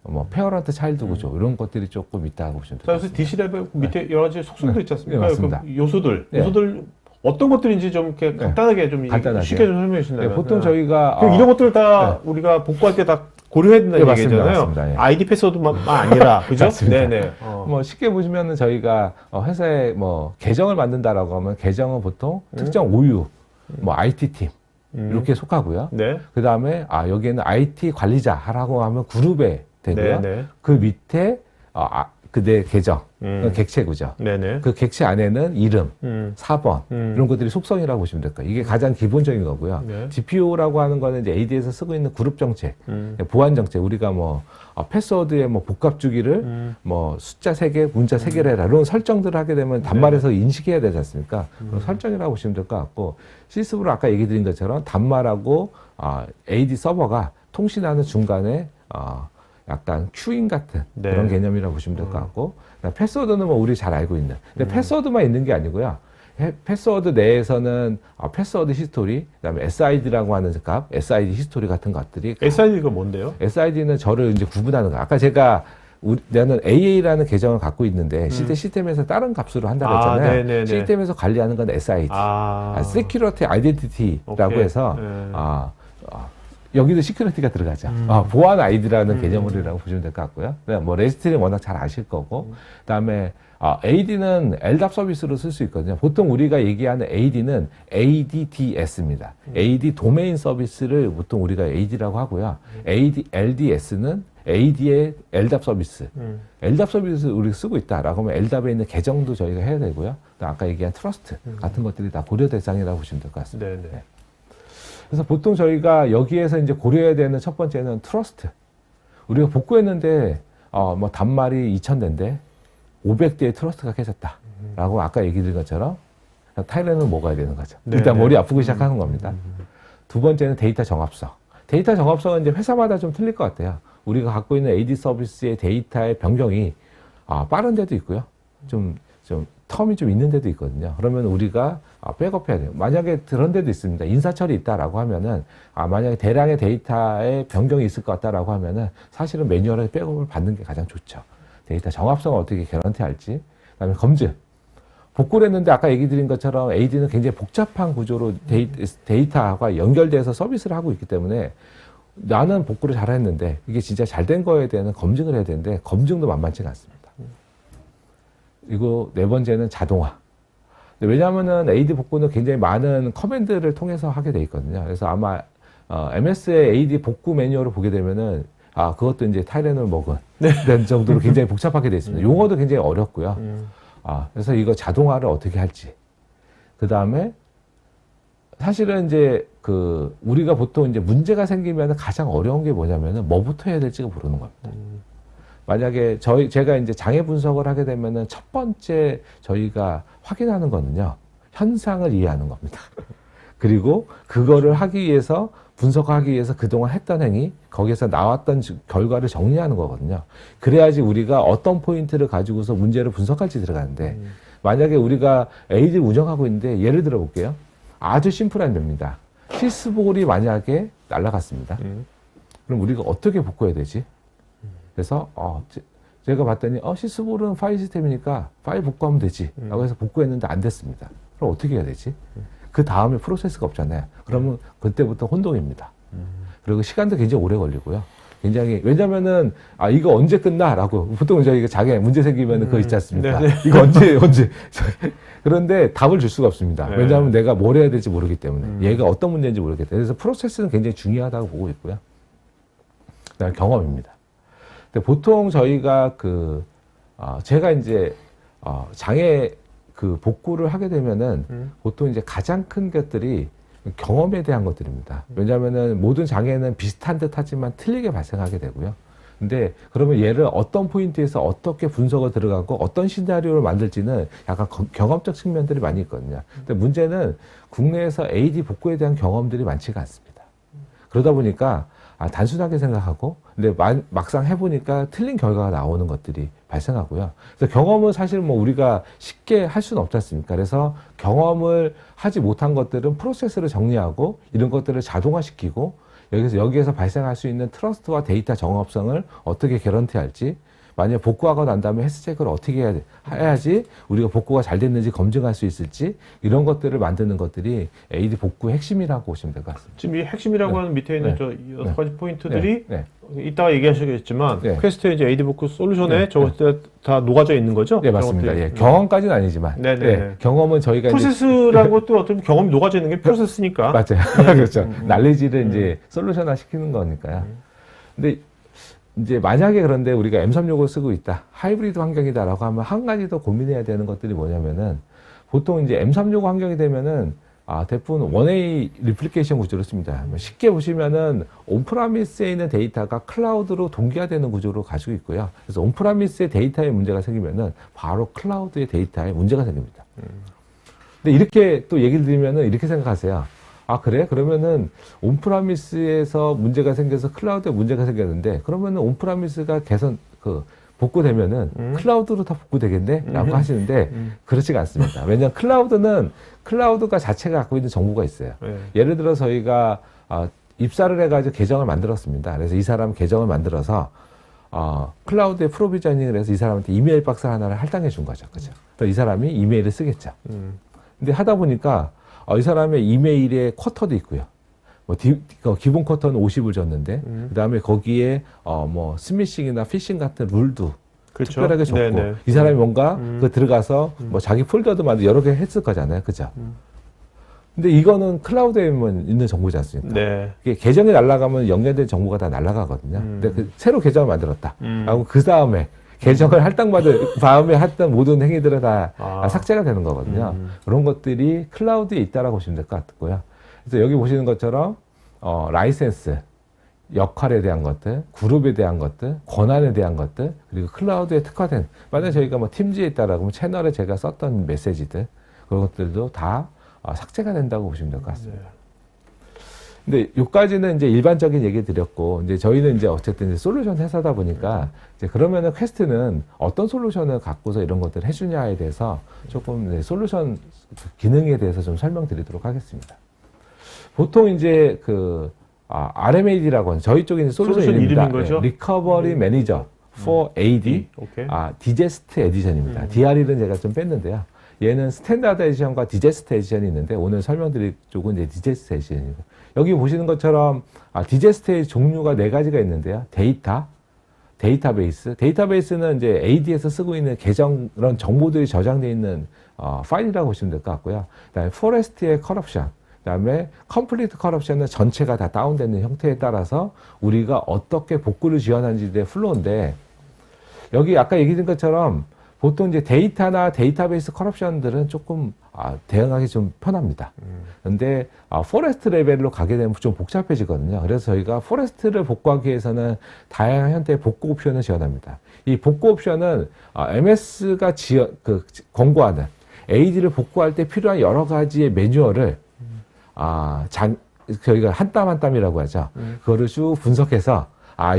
뭐 페어런트 차일드 구조 이런 것들이 조금 있다고 보시면 자, 됩니다. 그래서 DC 레벨 밑에 여러 가지 속성도 있지 않습니까? 네, 맞습니다. 그 요소들, 네. 요소들 어떤 것들인지 좀 이렇게 간단하게 좀 간단하게. 쉽게 좀 설명해 주신다면. 네, 보통 저희가 그럼 이런 것들 다 우리가 복구할 때 다 고려해야 된다는 네, 맞습니다. 얘기잖아요. 맞습니다. 예. 아이디 패스워드만 아니라 그죠? 맞습니다. 네네. 뭐 쉽게 보시면은 저희가 회사에 뭐 계정을 만든다라고 하면 계정은 보통 특정 OU, 뭐 IT 팀 이렇게 속하고요. 네. 그 다음에 여기에는 IT 관리자라고 하면 그룹에 되고요. 네네. 그 밑에 그 내 계정, 객체구죠. 네네. 그 객체 안에는 이름, 4번 이런 것들이 속성이라고 보시면 될 거예요. 이게 가장 기본적인 거고요. 네. GPO라고 하는 거는 이제 AD에서 쓰고 있는 그룹 정책, 보안 정책. 우리가 뭐 패스워드의 뭐 복합 주기를 뭐 숫자 3개, 문자 3개를 해라 이런 설정들을 하게 되면 단말에서 인식해야 되지 않습니까? 그런 설정이라고 보시면 될 것 같고 시스템으로 아까 얘기 드린 것처럼 단말하고 AD 서버가 통신하는 중간에 약간 큐잉 같은 네. 그런 개념이라고 보시면 될 것 같고 패스워드는 뭐 우리 잘 알고 있는 근데 패스워드만 있는 게 아니고요. 패스워드 내에서는 패스워드 히스토리, 그다음에 SID라고 하는 값, SID 히스토리 같은 것들이 SID가 뭔데요? SID는 저를 이제 구분하는 거. 아까 제가 나는 AA라는 계정을 갖고 있는데 시스템에서 다른 값으로 한다고 했잖아요. 네네네. 시스템에서 관리하는 건 SID, Security Identity라고 오케이. 해서 네. 여기도 시큐리티가 들어가죠. 보안 아이디라는 개념이라고 보시면 될 것 같고요. 뭐 레지스트는 워낙 잘 아실 거고, 그다음에 AD는 LDAP 서비스로 쓸 수 있거든요. 보통 우리가 얘기하는 AD는 ADDS입니다. AD 도메인 서비스를 보통 우리가 AD라고 하고요. LDS는 AD의 LDAP 서비스. LDAP 서비스 우리가 쓰고 있다라고 하면 LDAP에 있는 계정도 저희가 해야 되고요. 아까 얘기한 트러스트 같은 것들이 다 고려 대상이라고 보시면 될 것 같습니다. 네네. 네. 그래서 보통 저희가 여기에서 이제 고려해야 되는 첫 번째는 트러스트. 우리가 복구했는데, 뭐 단말이 2000대인데 500대의 트러스트가 깨졌다. 라고 아까 얘기 드린 것처럼 타일러는 먹어야 되는 거죠. 일단 머리 아프기 시작하는 겁니다. 두 번째는 데이터 정합성. 데이터 정합성은 이제 회사마다 좀 틀릴 것 같아요. 우리가 갖고 있는 AD 서비스의 데이터의 변경이 빠른 데도 있고요. 좀 텀이 좀 있는 데도 있거든요. 그러면 우리가 백업해야 돼요. 만약에 그런 데도 있습니다. 인사철이 있다라고 하면은 만약에 대량의 데이터의 변경이 있을 것 같다라고 하면은 사실은 매뉴얼에 백업을 받는 게 가장 좋죠. 데이터 정합성을 어떻게 개런티할지. 그다음에 검증. 복구를 했는데 아까 얘기 드린 것처럼 AD는 굉장히 복잡한 구조로 데이터와 연결돼서 서비스를 하고 있기 때문에 나는 복구를 잘 했는데 이게 진짜 잘 된 거에 대한 검증을 해야 되는데 검증도 만만치가 않습니다. 그리고 네 번째는 자동화. 왜냐하면은 AD 복구는 굉장히 많은 커맨드를 통해서 하게 돼 있거든요. 그래서 아마 MS의 AD 복구 매뉴얼을 보게 되면은 그것도 이제 타이레놀 먹은 정도로 굉장히 복잡하게 돼 있습니다. 용어도 굉장히 어렵고요. 그래서 이거 자동화를 어떻게 할지. 그 다음에 사실은 이제 우리가 보통 이제 문제가 생기면 가장 어려운 게 뭐냐면은 뭐부터 해야 될지가 모르는 겁니다. 만약에 제가 이제 장애 분석을 하게 되면은 첫 번째 저희가 확인하는 거는요, 현상을 이해하는 겁니다. 그리고 그거를 하기 위해서, 분석하기 위해서 그동안 했던 행위, 거기에서 나왔던 결과를 정리하는 거거든요. 그래야지 우리가 어떤 포인트를 가지고서 문제를 분석할지 들어가는데, 만약에 우리가 AD 운영하고 있는데, 예를 들어 볼게요. 아주 심플한 예입니다. 시스볼이 만약에 날아갔습니다. 그럼 우리가 어떻게 복구해야 되지? 그래서 제가 봤더니 시스볼은 파일 시스템이니까 파일 복구하면 되지 라고 해서 복구했는데 안 됐습니다. 그럼 어떻게 해야 되지? 그 다음에 프로세스가 없잖아요. 그러면 그때부터 혼동입니다. 그리고 시간도 굉장히 오래 걸리고요. 굉장히, 왜냐면은 이거 언제 끝나? 라고 보통 저희가 장애 문제 생기면 그거 있지 않습니까? 이거 언제 그런데 답을 줄 수가 없습니다. 네. 왜냐하면 내가 뭘 해야 될지 모르기 때문에 얘가 어떤 문제인지 모르기 때문에. 그래서 프로세스는 굉장히 중요하다고 보고 있고요. 그다음에 경험입니다. 근데 보통 저희가 제가 이제 장애 복구를 하게 되면은 보통 이제 가장 큰 것들이 경험에 대한 것들입니다. 왜냐하면은 모든 장애는 비슷한 듯 하지만 틀리게 발생하게 되고요. 근데 그러면 얘를 어떤 포인트에서 어떻게 분석을 들어가고 어떤 시나리오를 만들지는 약간 경험적 측면들이 많이 있거든요. 근데 문제는 국내에서 AD 복구에 대한 경험들이 많지가 않습니다. 그러다 보니까 단순하게 생각하고, 근데 막상 해보니까 틀린 결과가 나오는 것들이 발생하고요. 그래서 경험은 사실 뭐 우리가 쉽게 할 수는 없지 않습니까? 그래서 경험을 하지 못한 것들은 프로세스를 정리하고 이런 것들을 자동화시키고 여기에서 발생할 수 있는 트러스트와 데이터 정합성을 어떻게 개런티할지, 만약에 복구하고 난 다음에 헬스 체크를 어떻게 해야지 우리가 복구가 잘 됐는지 검증할 수 있을지, 이런 것들을 만드는 것들이 AD 복구의 핵심이라고 보시면 될 것 같습니다. 지금 이 핵심이라고 하는 밑에 있는 저 6가지 포인트들이 이따가 얘기하시겠지만 퀘스트의 이제 AD 복구 솔루션에 저것들 다 녹아져 있는 거죠? 네, 맞습니다. 예, 경험까지는 아니지만 경험은 저희가 프로세스라는 것도 어떤 경험이 녹아져 있는 게 프로세스니까. 맞아요. 그렇죠. 날리지를 이제 솔루션화 시키는 거니까요. 근데 이제 만약에 그런데 우리가 M365를 쓰고 있다, 하이브리드 환경이다라고 하면 한 가지 더 고민해야 되는 것들이 뭐냐면은, 보통 이제 M365 환경이 되면은 대부분 원웨이 리플리케이션 구조를 씁니다. 쉽게 보시면은 온프라미스에 있는 데이터가 클라우드로 동기화되는 구조로 가지고 있고요. 그래서 온프라미스의 데이터에 문제가 생기면은 바로 클라우드의 데이터에 문제가 생깁니다. 근데 이렇게 또 얘기를 드리면은 이렇게 생각하세요. 그래? 그러면은 온프라미스에서 문제가 생겨서 클라우드에 문제가 생겼는데, 그러면은 온프라미스가 복구되면은 클라우드로 다 복구되겠네? 라고 하시는데, 그렇지가 않습니다. 왜냐하면 클라우드가 자체가 갖고 있는 정보가 있어요. 예를 들어 저희가 입사를 해가지고 계정을 만들었습니다. 그래서 이 사람 계정을 만들어서 클라우드에 프로비저닝을 해서 이 사람한테 이메일 박스 하나를 할당해 준 거죠. 그죠? 그래서 이 사람이 이메일을 쓰겠죠. 근데 하다 보니까 이 사람의 이메일에 쿼터도 있고요. 기본 쿼터는 50을 줬는데, 그 다음에 거기에, 스미싱이나 피싱 같은 룰도 그렇죠. 특별하게 줬고, 네네. 이 사람이 뭔가 들어가서 자기 폴더도 만들고 여러 개 했을 거잖아요. 그죠? 근데 이거는 클라우드에만 있는 정보지 않습니까? 네. 이게 계정이 날아가면 연결된 정보가 다 날아가거든요. 근데 새로 계정을 만들었다. 하고 그 다음에 계정을 할당받을 다음에 했던 모든 행위들은 다 삭제가 되는 거거든요. 그런 것들이 클라우드에 있다라고 보시면 될 것 같고요. 그래서 여기 보시는 것처럼 라이센스, 역할에 대한 것들, 그룹에 대한 것들, 권한에 대한 것들, 그리고 클라우드에 특화된, 만약에 저희가 팀즈에 있다라고 하면 채널에 제가 썼던 메시지들, 그런 것들도 다 삭제가 된다고 보시면 될 것 같습니다. 근데 여기까지는 이제 일반적인 얘기 드렸고, 이제 저희는 이제 어쨌든 이제 솔루션 회사다 보니까, 이제 그러면은 퀘스트는 어떤 솔루션을 갖고서 이런 것들을 해주냐에 대해서 조금 솔루션 기능에 대해서 좀 설명드리도록 하겠습니다. 보통 이제 RMAD라고 하는 저희 쪽에 있는 솔루션 이름입니다. 거죠? Recovery Manager for AD, 디제스트 에디션입니다. DRE는 제가 좀 뺐는데요. 얘는 스탠다드 에디션과 디제스트 에디션이 있는데, 오늘 설명드릴 쪽은 이제 디제스트 에디션입니다. 여기 보시는 것처럼 디제스트의 종류가 4가지가 있는데요. 데이터베이스는 이제 AD에서 쓰고 있는 계정, 그런 정보들이 저장되어 있는 파일이라고 보시면 될 것 같고요. 그다음에 포레스트의 커럽션, 그다음에 컴플리트 커럽션은 전체가 다 다운되는 형태에 따라서 우리가 어떻게 복구를 지원하는지에 대한 플로우인데, 여기 아까 얘기드린 것처럼 보통 이제 데이터나 데이터베이스 커럽션들은 조금 대응하기 좀 편합니다. 근데 포레스트 레벨로 가게 되면 좀 복잡해지거든요. 그래서 저희가 포레스트를 복구하기 위해서는 다양한 형태의 복구 옵션을 지원합니다. 이 복구 옵션은 MS가 권고하는 AD를 복구할 때 필요한 여러 가지의 매뉴얼을 저희가 한 땀 한 땀이라고 하죠. 그거를 쭉 분석해서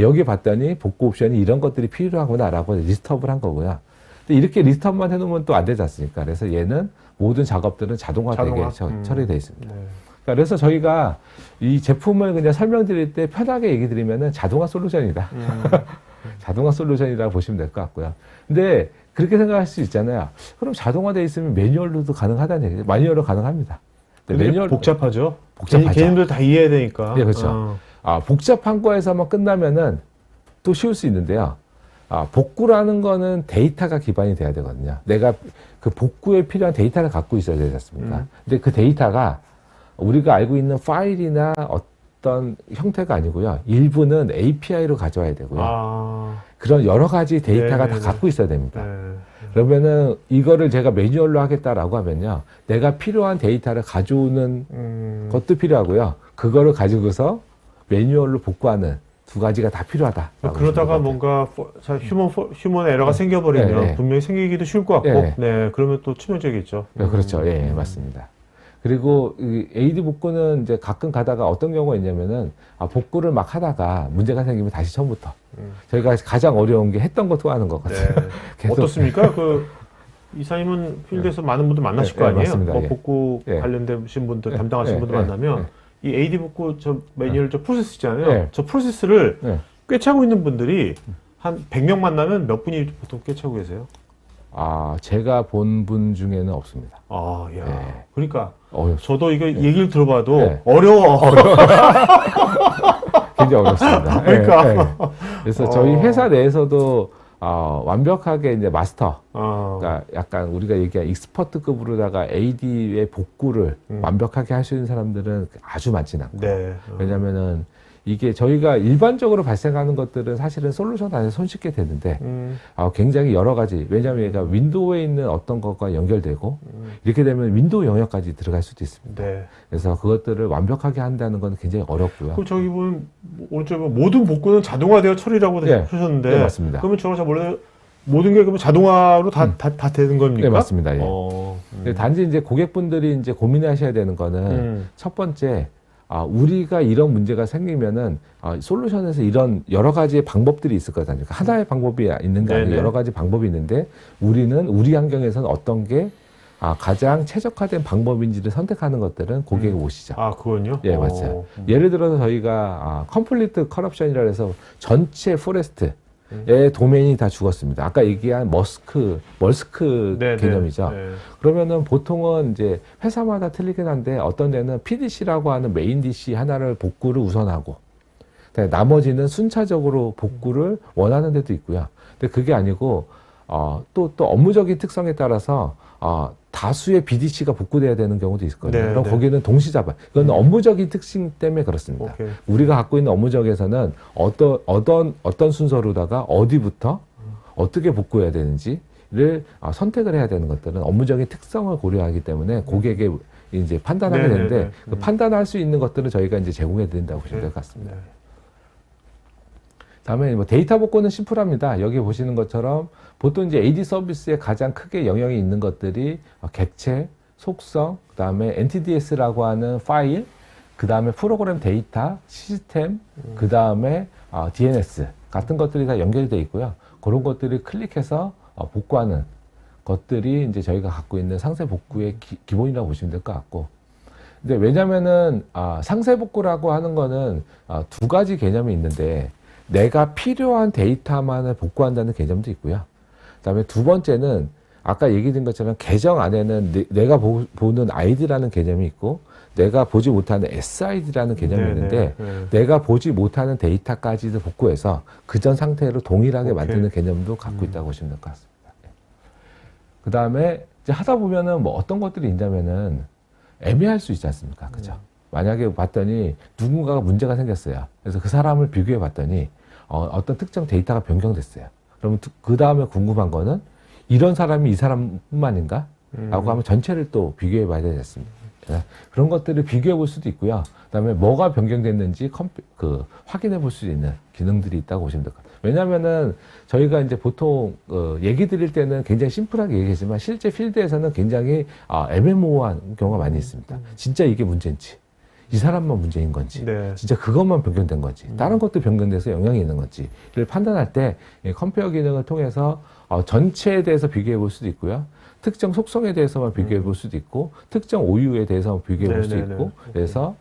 여기 봤더니 복구 옵션이 이런 것들이 필요하구나라고 리스트업을 한 거고요. 근데 이렇게 리스트업만 해놓으면 또 안 되지 않습니까? 그래서 얘는 모든 작업들은 자동화되게 처리되어 있습니다. 그래서 저희가 이 제품을 그냥 설명드릴 때 편하게 얘기 드리면은 자동화 솔루션이다. 자동화 솔루션이라고 보시면 될 것 같고요. 근데 그렇게 생각할 수 있잖아요. 그럼 자동화되어 있으면 매뉴얼로도 가능하다는 얘기죠. 매뉴얼로 가능합니다. 매뉴얼 복잡하죠. 복잡하죠. 개념들 다 이해해야 되니까. 네, 그렇죠. 복잡한 거에서만 끝나면은 또 쉬울 수 있는데요. 복구라는 거는 데이터가 기반이 돼야 되거든요. 내가 그 복구에 필요한 데이터를 갖고 있어야 되지 않습니까? 근데 그 데이터가 우리가 알고 있는 파일이나 어떤 형태가 아니고요. 일부는 API로 가져와야 되고요. 그런 여러 가지 데이터가 다 갖고 있어야 됩니다. 그러면은 이거를 제가 매뉴얼로 하겠다라고 하면요. 내가 필요한 데이터를 가져오는 것도 필요하고요. 그거를 가지고서 매뉴얼로 복구하는 2가지가 다 필요하다. 그러다가 뭔가 휴먼 에러가 생겨버리면 분명히 생기기도 쉬울 것 같고, 그러면 또 치명적이겠죠. 그렇죠. 맞습니다. 그리고 이 AD 복구는 이제 가끔 가다가 어떤 경우가 있냐면은 복구를 막 하다가 문제가 생기면 다시 처음부터. 저희가 가장 어려운 게 했던 거 또 하는 거거든요. 네. 어떻습니까? 그 이사님은 필드에서 많은 분들 만나실 거 아니에요? 맞습니다. 뭐 복구 관련되신 분들, 담당하시는 분들 만나면 이 AD 복구 저 매뉴얼 저 프로세스 있잖아요. 저 프로세스를 꿰차고 있는 분들이 한 100명 만나면 몇 분이 보통 꿰차고 계세요? 제가 본 분 중에는 없습니다. 야. 그러니까 어렵습니다. 저도 이거 얘기를 들어봐도 어려워. 굉장히 어렵습니다. 그러니까. 그래서 저희 회사 내에서도 완벽하게 이제 마스터, 그러니까 약간 우리가 얘기한 익스퍼트급으로다가 AD의 복구를 완벽하게 할 수 있는 사람들은 아주 많지는 않고. 왜냐면은 이게 저희가 일반적으로 발생하는 것들은 사실은 솔루션 안에 손쉽게 되는데 굉장히 여러 가지, 왜냐하면 얘가 윈도우에 있는 어떤 것과 연결되고 이렇게 되면 윈도우 영역까지 들어갈 수도 있습니다. 그래서 그것들을 완벽하게 한다는 건 굉장히 어렵고요. 그 저기 보면 오른쪽에 모든 복구는 자동화되어 처리라고 하셨는데 맞습니다. 그러면 저거 잘 몰라요. 모든 게 그러면 자동화로 다 되는 겁니까? 네, 맞습니다. 단지 이제 고객분들이 이제 고민하셔야 되는 거는 첫 번째, 우리가 이런 문제가 생기면은 솔루션에서 이런 여러 가지의 방법들이 있을 거다. 그러니까 하나의 방법이 있는 게 아니고 여러 가지 방법이 있는데 우리는 우리 환경에서는 어떤 게 가장 최적화된 방법인지를 선택하는 것들은 고객의 몫이죠. 그건요? 예, 맞아요. 예를 들어서 저희가 컴플리트 커럽션이라 해서 전체 포레스트의 도메인이 다 죽었습니다. 아까 얘기한 멀스크 개념이죠. 그러면은 보통은 이제 회사마다 틀리긴 한데 어떤 데는 PDC라고 하는 메인 DC 하나를 복구를 우선하고 나머지는 순차적으로 복구를 원하는 데도 있고요. 근데 그게 아니고 또 업무적인 특성에 따라서 다수의 BDC가 복구돼야 되는 경우도 있거든요. 그럼 거기는 동시자반. 이건 업무적인 특性때문에 그렇습니다. 우리가 갖고 있는 업무적에서는 어떤 순서로다가 어디부터 어떻게 복구해야 되는지를 선택을 해야 되는 것들은 업무적인 특성을 고려하기 때문에 고객의 이제 판단하게 되는데 그 판단할 수 있는 것들은 저희가 이제 제공해 드린다고 보시면 될 것 같습니다. 다음에 뭐 데이터 복구는 심플합니다. 여기 보시는 것처럼 보통 이제 AD 서비스에 가장 크게 영향이 있는 것들이 객체, 속성, 그 다음에 NTDS라고 하는 파일, 그 다음에 프로그램 데이터, 시스템, 그 다음에 DNS 같은 것들이 다 연결이 되어 있고요. 그런 것들을 클릭해서 복구하는 것들이 이제 저희가 갖고 있는 상세 복구의 기본이라고 보시면 될 것 같고. 근데 왜냐면은 상세 복구라고 하는 거는 두 가지 개념이 있는데 내가 필요한 데이터만을 복구한다는 개념도 있고요. 그다음에 두 번째는 아까 얘기드린 것처럼 계정 안에는 내가 보는 아이디라는 개념이 있고 내가 보지 못하는 SID라는 개념이 있는데 내가 보지 못하는 데이터까지도 복구해서 그전 상태로 동일하게 만드는 개념도 갖고 있다고 보시면 될 것 같습니다. 그 다음에 이제 하다 보면은 뭐 어떤 것들이 있냐면은 애매할 수 있지 않습니까? 그죠? 만약에 봤더니 누군가가 문제가 생겼어요. 그래서 그 사람을 비교해 봤더니 어떤 특정 데이터가 변경됐어요. 그러면 그 다음에 궁금한 거는 이런 사람이 이 사람뿐만인가? 라고 하면 전체를 또 비교해 봐야 되겠습니다. 그런 것들을 비교해 볼 수도 있고요. 그 다음에 뭐가 변경됐는지 확인해 볼 수 있는 기능들이 있다고 보시면 될 것 같아요. 왜냐면은 저희가 이제 보통 얘기 드릴 때는 굉장히 심플하게 얘기하지만 실제 필드에서는 굉장히 애매모호한 경우가 많이 있습니다. 진짜 이게 문제인지, 이 사람만 문제인 건지, 진짜 그것만 변경된 건지, 다른 것도 변경돼서 영향이 있는 건지를 판단할 때 컴페어 기능을 통해서 전체에 대해서 비교해 볼 수도 있고요. 특정 속성에 대해서만 비교해 볼 수도 있고, 특정 OU에 대해서 비교해 볼 수도 있고, 그래서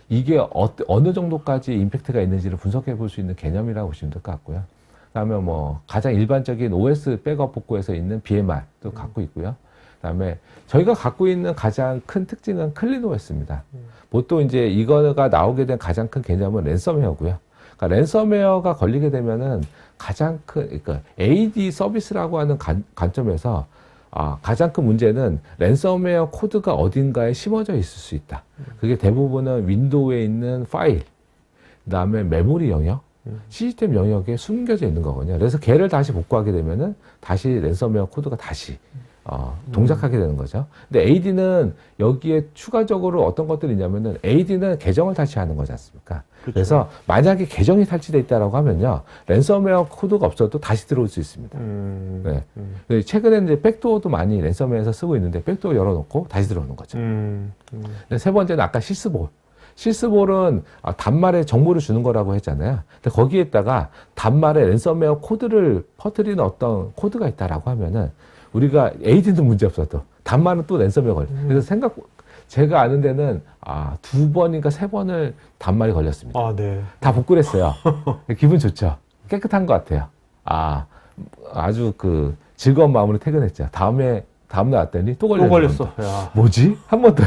이게 어느 정도까지 임팩트가 있는지를 분석해 볼 수 있는 개념이라고 보시면 될 것 같고요. 그다음에 뭐 가장 일반적인 OS 백업 복구에서 있는 BMR도 갖고 있고요. 그다음에 저희가 갖고 있는 가장 큰 특징은 클린 OS입니다. 보통 이제 이거가 나오게 된 가장 큰 개념은 랜섬웨어고요. 그러니까 랜섬웨어가 걸리게 되면은 가장 큰, 그러니까 AD 서비스라고 하는 관점에서 가장 큰 문제는 랜섬웨어 코드가 어딘가에 심어져 있을 수 있다. 그게 대부분은 윈도우에 있는 파일, 그 다음에 메모리 영역, 시스템 영역에 숨겨져 있는 거거든요. 그래서 걔를 다시 복구하게 되면은 다시 랜섬웨어 코드가 다시 동작하게 되는 거죠. 근데 AD는 여기에 추가적으로 어떤 것들이 있냐면은 AD는 계정을 탈취하는 거지 않습니까? 그쵸. 그래서 만약에 계정이 탈취되어 있다라고 하면요, 랜섬웨어 코드가 없어도 다시 들어올 수 있습니다. 네. 최근에 이제 백도어도 많이 랜섬웨어에서 쓰고 있는데 백도어 열어놓고 다시 들어오는 거죠. 근데 세 번째는 아까 시스볼. 시스볼은 단말에 정보를 주는 거라고 했잖아요. 근데 거기에다가 단말에 랜섬웨어 코드를 퍼뜨리는 어떤 코드가 있다라고 하면은 우리가 AD도 문제 없어도 단말은 또 랜섬웨어 걸려. 그래서 제가 아는 데는 2번인가 3번을 단말이 걸렸습니다. 아, 네. 다 복구를 했어요. 기분 좋죠. 깨끗한 것 같아요. 아주 그 즐거운 마음으로 퇴근했죠. 다음날 왔더니 또 걸렸어. 야. 뭐지? 한 번 더.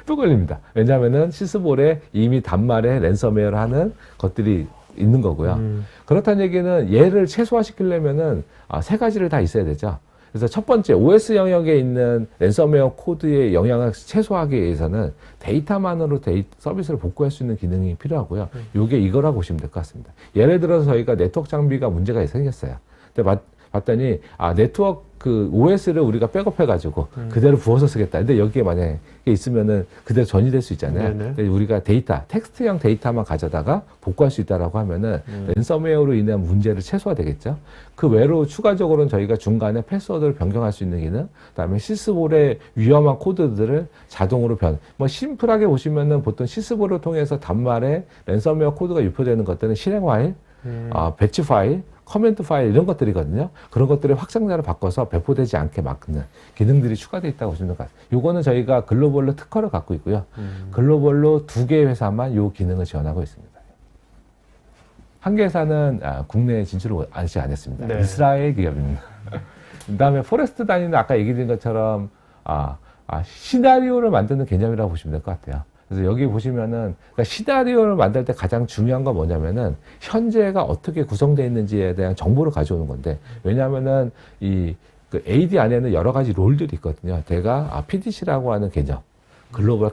또 걸립니다. 왜냐하면은 시스볼에 이미 단말에 랜섬웨어를 하는 것들이 있는 거고요. 그렇다는 얘기는 얘를 최소화시키려면은 3가지를 다 있어야 되죠. 그래서 첫 번째, OS 영역에 있는 랜섬웨어 코드의 영향을 최소화하기 위해서는 데이터만으로 서비스를 복구할 수 있는 기능이 필요하고요. 요게 이거라고 보시면 될 것 같습니다. 예를 들어서 저희가 네트워크 장비가 문제가 생겼어요. 근데 봤더니 네트워크 그 OS를 우리가 백업해가지고 그대로 부어서 쓰겠다. 근데 여기에 만약에 있으면은 그대로 전이될 수 있잖아요. 근데 우리가 텍스트형 데이터만 가져다가 복구할 수 있다라고 하면은 랜섬웨어로 인한 문제를 최소화되겠죠. 그 외로 추가적으로는 저희가 중간에 패스워드를 변경할 수 있는 기능, 그다음에 시스볼의 위험한 코드들을 자동으로 심플하게 보시면은 보통 시스볼을 통해서 단말에 랜섬웨어 코드가 유포되는 것들은 실행 파일, 배치 파일, 커멘트 파일 이런 것들이거든요. 그런 것들의 확장자를 바꿔서 배포되지 않게 막는 기능들이 추가되어 있다고 보시면 될 것 같아요. 요거는 저희가 글로벌로 특허를 갖고 있고요. 글로벌로 2개의 회사만 요 기능을 지원하고 있습니다. 한 개 회사는 국내에 진출을 아직 안 했습니다. 네. 이스라엘 기업입니다. 그 다음에 포레스트 단위는 아까 얘기드린 것처럼 시나리오를 만드는 개념이라고 보시면 될 것 같아요. 그래서 여기 보시면은, 그러니까 시나리오를 만들 때 가장 중요한 건 뭐냐면은, 현재가 어떻게 구성되어 있는지에 대한 정보를 가져오는 건데, 왜냐하면은, 그 AD 안에는 여러 가지 롤들이 있거든요. 제가 PDC라고 하는 개념, 글로벌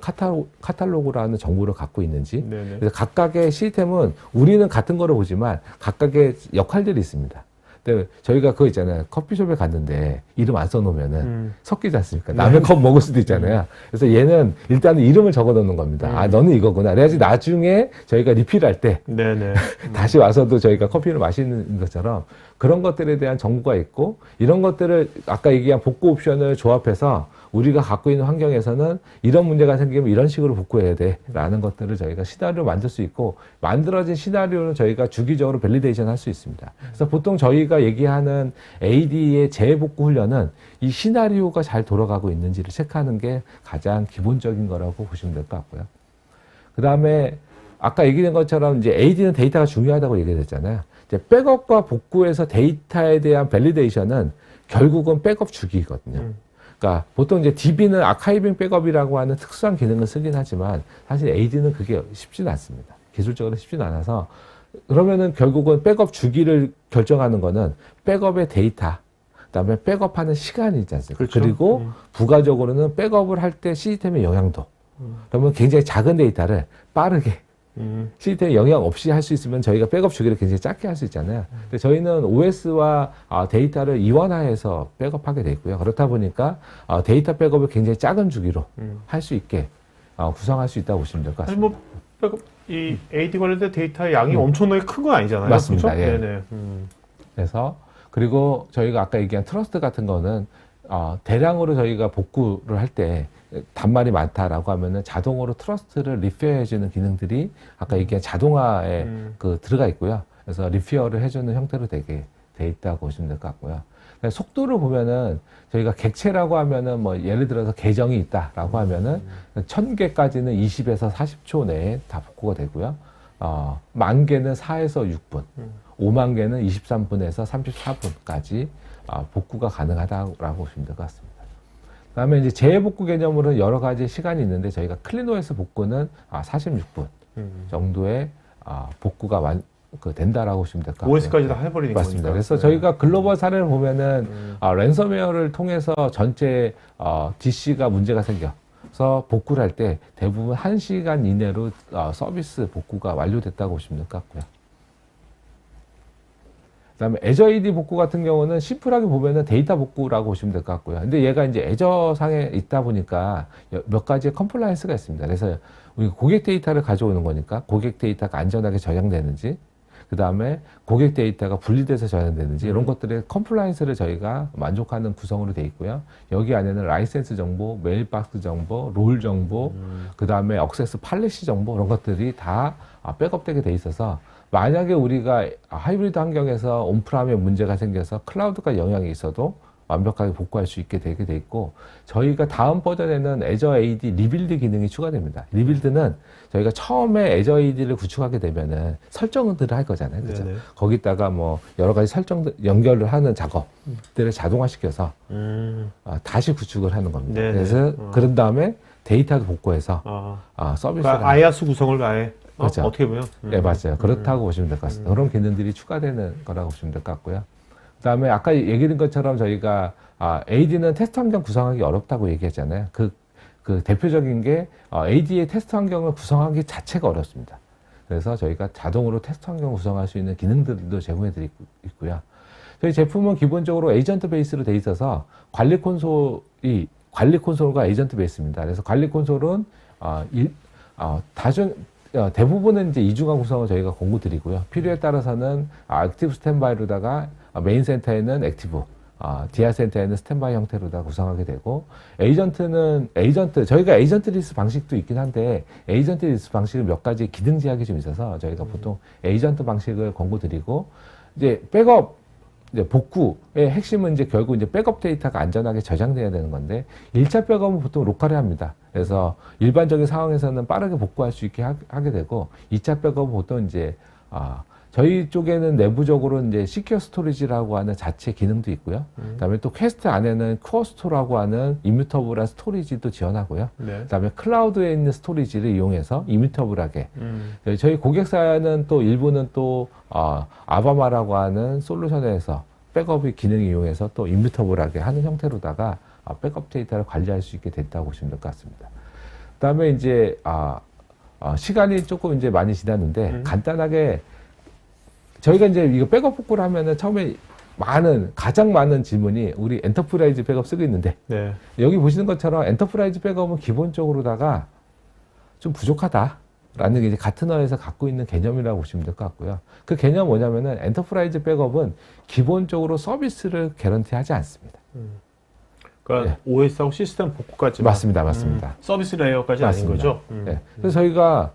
카탈로그라는 정보를 갖고 있는지, 네네. 그래서 각각의 시스템은 우리는 같은 거를 보지만, 각각의 역할들이 있습니다. 근데 저희가 그거 있잖아요. 커피숍에 갔는데 이름 안 써놓으면은 섞이지 않습니까? 남의 컵 먹을 수도 있잖아요. 그래서 얘는 일단은 이름을 적어 놓는 겁니다. 너는 이거구나. 그래야지 나중에 저희가 리필할 때 네네. 다시 와서도 저희가 커피를 마시는 것처럼 그런 것들에 대한 정보가 있고, 이런 것들을 아까 얘기한 복구 옵션을 조합해서 우리가 갖고 있는 환경에서는 이런 문제가 생기면 이런 식으로 복구해야 돼 라는 것들을 저희가 시나리오를 만들 수 있고, 만들어진 시나리오는 저희가 주기적으로 밸리데이션 할 수 있습니다. 그래서 보통 저희가 얘기하는 AD의 재복구 훈련은 이 시나리오가 잘 돌아가고 있는지를 체크하는 게 가장 기본적인 거라고 보시면 될 것 같고요. 그 다음에 아까 얘기된 것처럼 이제 AD는 데이터가 중요하다고 얘기했잖아요. 이제 백업과 복구에서 데이터에 대한 밸리데이션은 결국은 백업 주기거든요. 그러니까 보통 이제 DB는 아카이빙 백업이라고 하는 특수한 기능을 쓰긴 하지만 사실 AD는 그게 쉽지는 않습니다. 기술적으로 쉽지는 않아서, 그러면은 결국은 백업 주기를 결정하는 거는 백업의 데이터, 그다음에 백업하는 시간이 있지 않습니까? 그렇죠. 그리고 부가적으로는 백업을 할 때 시스템의 영향도. 그러면 굉장히 작은 데이터를 빠르게 시스템에 영향 없이 할 수 있으면 저희가 백업 주기를 굉장히 짧게 할 수 있잖아요. 근데 저희는 OS와 데이터를 이원화해서 백업하게 돼 있고요. 그렇다 보니까 데이터 백업을 굉장히 작은 주기로 할 수 있게 구성할 수 있다고 보시면 될 것 사실 같습니다. 뭐 이 AD 관련된 데이터의 양이 엄청나게 큰 건 아니잖아요. 맞습니다. 그렇죠? 예. 네네. 그래서 그리고 저희가 아까 얘기한 트러스트 같은 거는 대량으로 저희가 복구를 할 때 단말이 많다라고 하면은 자동으로 트러스트를 리페어 해주는 기능들이 아까 얘기한 자동화에 들어가 있고요. 그래서 리페어를 해주는 형태로 되게 돼 있다고 보시면 될 것 같고요. 속도를 보면은 저희가 객체라고 하면은 뭐 예를 들어서 계정이 있다라고 하면은 1000개까지는 20에서 40초 내에 다 복구가 되고요. 10,000개는 4에서 6분, 50,000개는 23분에서 34분까지 복구가 가능하다고 보시면 될 것 같습니다. 그다음에 이제 재복구 개념으로는 여러 가지 시간이 있는데 저희가 클린OS 복구는 46분 정도의 복구가 된다라고 보시면 될 것 같아요. OS까지 다 해버리는 맞습니다. 거니까. 그래서 저희가 글로벌 사례를 보면은 랜섬웨어를 통해서 전체 DC가 문제가 생겨서 복구를 할 때 대부분 1시간 이내로 서비스 복구가 완료됐다고 보시면 될 것 같고요. 그다음에 애저 AD 복구 같은 경우는 심플하게 보면은 데이터 복구라고 보시면 될 것 같고요. 근데 얘가 이제 애저상에 있다 보니까 몇 가지의 컴플라이언스가 있습니다. 그래서 우리 고객 데이터를 가져오는 거니까 고객 데이터가 안전하게 저장되는지, 그 다음에 고객 데이터가 분리돼서 저장되는지 이런 것들의 컴플라이언스를 저희가 만족하는 구성으로 되어 있고요. 여기 안에는 라이센스 정보, 메일박스 정보, 롤 정보, 그 다음에 억세스 팔레시 정보 이런 것들이 다 백업되게 돼 있어서 만약에 우리가 하이브리드 환경에서 온프람에 문제가 생겨서 클라우드가 영향이 있어도 완벽하게 복구할 수 있게 되게 돼 있고, 저희가 다음 버전에는 애저 AD 리빌드 기능이 추가됩니다. 리빌드는 저희가 처음에 애저 AD를 구축하게 되면은 설정들을 할 거잖아요. 그죠? 거기다가 뭐 여러 가지 설정들 연결을 하는 작업들을 자동화시켜서 다시 구축을 하는 겁니다. 그래서 그런 다음에 데이터도 복구해서 서비스를 그러니까 아야스 구성을 아예 그렇죠. 어떻게 보면 네, 맞아요. 그렇다고 보시면 될 것 같습니다. 그런 기능들이 추가되는 거라고 보시면 될 것 같고요. 그 다음에 아까 얘기드린 것처럼 저희가 AD는 테스트 환경 구성하기 어렵다고 얘기했잖아요. 그 대표적인 게 AD의 테스트 환경을 구성하기 자체가 어렵습니다. 그래서 저희가 자동으로 테스트 환경 구성할 수 있는 기능들도 제공해 드리고 있고요. 저희 제품은 기본적으로 에이전트 베이스로 돼 있어서 관리 콘솔과 에이전트 베이스입니다. 그래서 관리 콘솔은 대부분은 이제 이중화 구성을 저희가 공고 드리고요. 필요에 따라서는 액티브 스탠바이로다가 메인 센터에는 액티브, 디아 센터에는 스탠바이 형태로다 구성하게 되고, 저희가 에이전트 리스트 방식도 있긴 한데, 에이전트 리스트 방식은 몇 가지 기능 제약이 좀 있어서 저희가 보통 에이전트 방식을 권고 드리고, 이제 복구의 핵심은 이제 결국 이제 백업 데이터가 안전하게 저장돼야 되는 건데, 1차 백업은 보통 로컬에 합니다. 그래서 일반적인 상황에서는 빠르게 복구할 수 있게 하게 되고, 2차 백업은 보통 이제, 저희 쪽에는 내부적으로 이제 시큐어 스토리지라고 하는 자체 기능도 있고요. 그다음에 또 퀘스트 안에는 코어 스토라고 하는 이뮤터블한 스토리지도 지원하고요. 그다음에 클라우드에 있는 스토리지를 이용해서 이뮤터블하게. 저희 고객사는 또 일부는 또 아바마라고 하는 솔루션에서 백업의 기능을 이용해서 또 이뮤터블하게 하는 형태로다가 백업 데이터를 관리할 수 있게 됐다고 보시면 될 것 같습니다. 그다음에 이제 시간이 조금 이제 많이 지났는데 간단하게 저희가 이제 이거 백업 복구를 하면은 처음에 가장 많은 질문이 우리 엔터프라이즈 백업 쓰고 있는데, 여기 보시는 것처럼 엔터프라이즈 백업은 기본적으로다가 좀 부족하다라는 게 이제 가트너에서 갖고 있는 개념이라고 보시면 될 것 같고요. 그 개념은 뭐냐면은 엔터프라이즈 백업은 기본적으로 서비스를 개런티하지 않습니다. 그러니까 OS하고 시스템 복구까지 맞습니다. 서비스 레이어까지 아닌 거죠. 그래서 저희가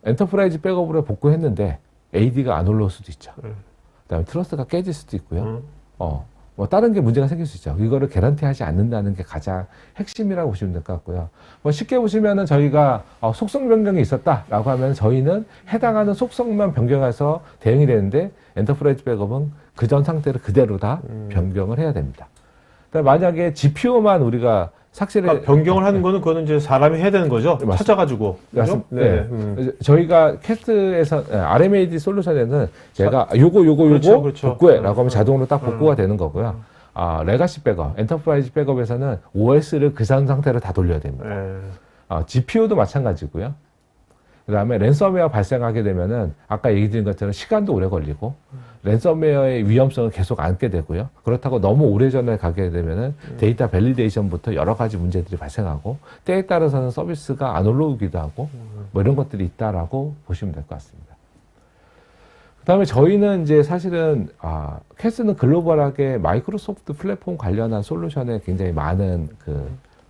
엔터프라이즈 백업으로 복구했는데 AD가 안 올라올 수도 있죠. 그다음에 트러스트가 깨질 수도 있고요. 뭐 다른 게 문제가 생길 수 있죠. 이거를 개런티하지 않는다는 게 가장 핵심이라고 보시면 될 것 같고요. 뭐 쉽게 보시면은 저희가 속성 변경이 있었다라고 하면 저희는 해당하는 속성만 변경해서 대응이 되는데, 엔터프라이즈 백업은 그 전 상태를 그대로 다 변경을 해야 됩니다. 그러니까 만약에 GPU만 우리가 삭제를 그러니까 변경을 하는 거는 그거는 이제 사람이 해야 되는 거죠. 맞습니다. 찾아가지고. 그죠? 네. 저희가 퀘스트에서 RMAD 솔루션에는 제가 요거 그렇죠. 복구해라고 하면 자동으로 딱 복구가 되는 거고요. 레가시 백업, 엔터프라이즈 백업에서는 OS를 그 상태로 다 돌려야 됩니다. GPU도 마찬가지고요. 그 다음에 랜섬웨어 발생하게 되면은 아까 얘기 드린 것처럼 시간도 오래 걸리고 랜섬웨어의 위험성을 계속 안게 되고요. 그렇다고 너무 오래전에 가게 되면은 데이터 밸리데이션부터 여러 가지 문제들이 발생하고 때에 따라서는 서비스가 안 올라오기도 하고 뭐 이런 것들이 있다라고 보시면 될 것 같습니다. 그 다음에 저희는 이제 사실은 캐스는 글로벌하게 마이크로소프트 플랫폼 관련한 솔루션에 굉장히 많은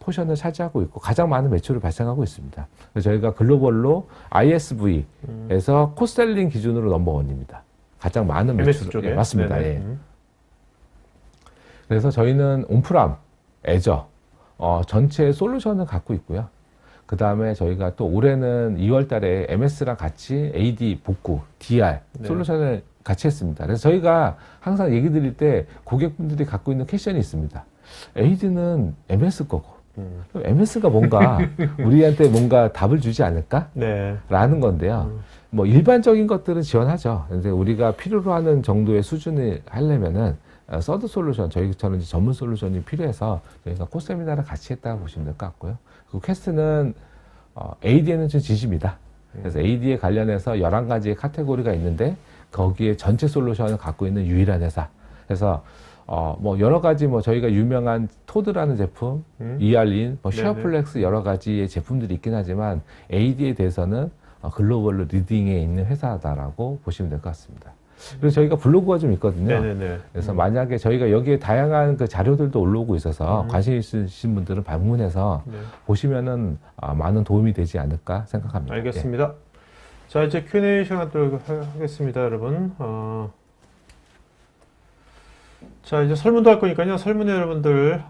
포션을 차지하고 있고 가장 많은 매출을 발생하고 있습니다. 그래서 저희가 글로벌로 ISV에서 코셀링 기준으로 넘버원입니다. 가장 많은 매출 쪽에 맞습니다. 예. 그래서 저희는 온프람, 애저 전체 솔루션을 갖고 있고요. 그 다음에 저희가 또 올해는 2월달에 MS랑 같이 AD 복구, DR 솔루션을 같이 했습니다. 그래서 저희가 항상 얘기 드릴 때 고객분들이 갖고 있는 퀘션이 있습니다. AD는 MS 거고. MS가 뭔가 우리한테 뭔가 답을 주지 않을까? 라는 건데요. 뭐 일반적인 것들은 지원하죠. 근데 우리가 필요로 하는 정도의 수준을 하려면은 서드 솔루션, 저희처럼 이제 전문 솔루션이 필요해서 저희가 코세미나를 같이 했다고 보시면 될 것 같고요. 그 퀘스트는 AD에는 좀 지십니다. 그래서 AD에 관련해서 11가지의 카테고리가 있는데 거기에 전체 솔루션을 갖고 있는 유일한 회사. 그래서 뭐 여러 가지 뭐 저희가 유명한 토드라는 제품, 이알린, 뭐 쉐어플렉스 여러 가지의 제품들이 있긴 하지만 AD에 대해서는 글로벌로 리딩에 있는 회사다라고 보시면 될 것 같습니다. 그리고 저희가 블로그가 좀 있거든요. 네네네. 그래서 만약에 저희가 여기에 다양한 그 자료들도 올라오고 있어서 관심 있으신 분들은 방문해서 보시면은 많은 도움이 되지 않을까 생각합니다. 알겠습니다. 예. 자, 이제 Q&A 시간 또 하겠습니다, 여러분. 자, 이제 설문도 할 거니까요. 설문에 여러분들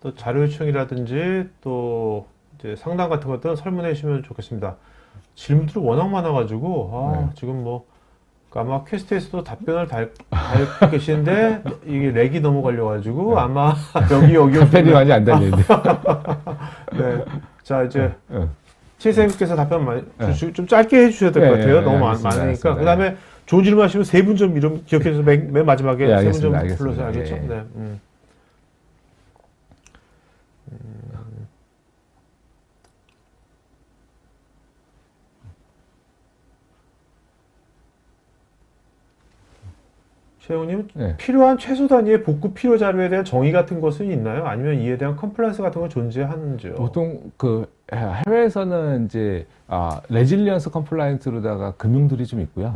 또 자료 요청이라든지 또 이제 상담 같은 것들은 설문해 주시면 좋겠습니다. 질문들이 워낙 많아가지고 지금 뭐 아마 퀘스트에서도 답변을 달고 계시는데 이게 렉이 넘어가려가지고 아마 여기 답변이 많이 안 달리는데. 네. 자, 이제 최쌤께서 답변 많이 좀 짧게 해주셔야 될 것 같아요. 너무 많으니까. 그 다음에 좋은 질문 하시면 세 분 좀 이름 기억해서 맨 마지막에 세 분 좀 불러서 알겠죠? 네. 최영님, 필요한 최소 단위의 복구 필요 자료에 대한 정의 같은 것은 있나요? 아니면 이에 대한 컴플라이언스 같은 건 존재하는지요? 보통 그 해외에서는 이제 레질리언스 컴플라이언스로다가 금융들이 좀 있고요.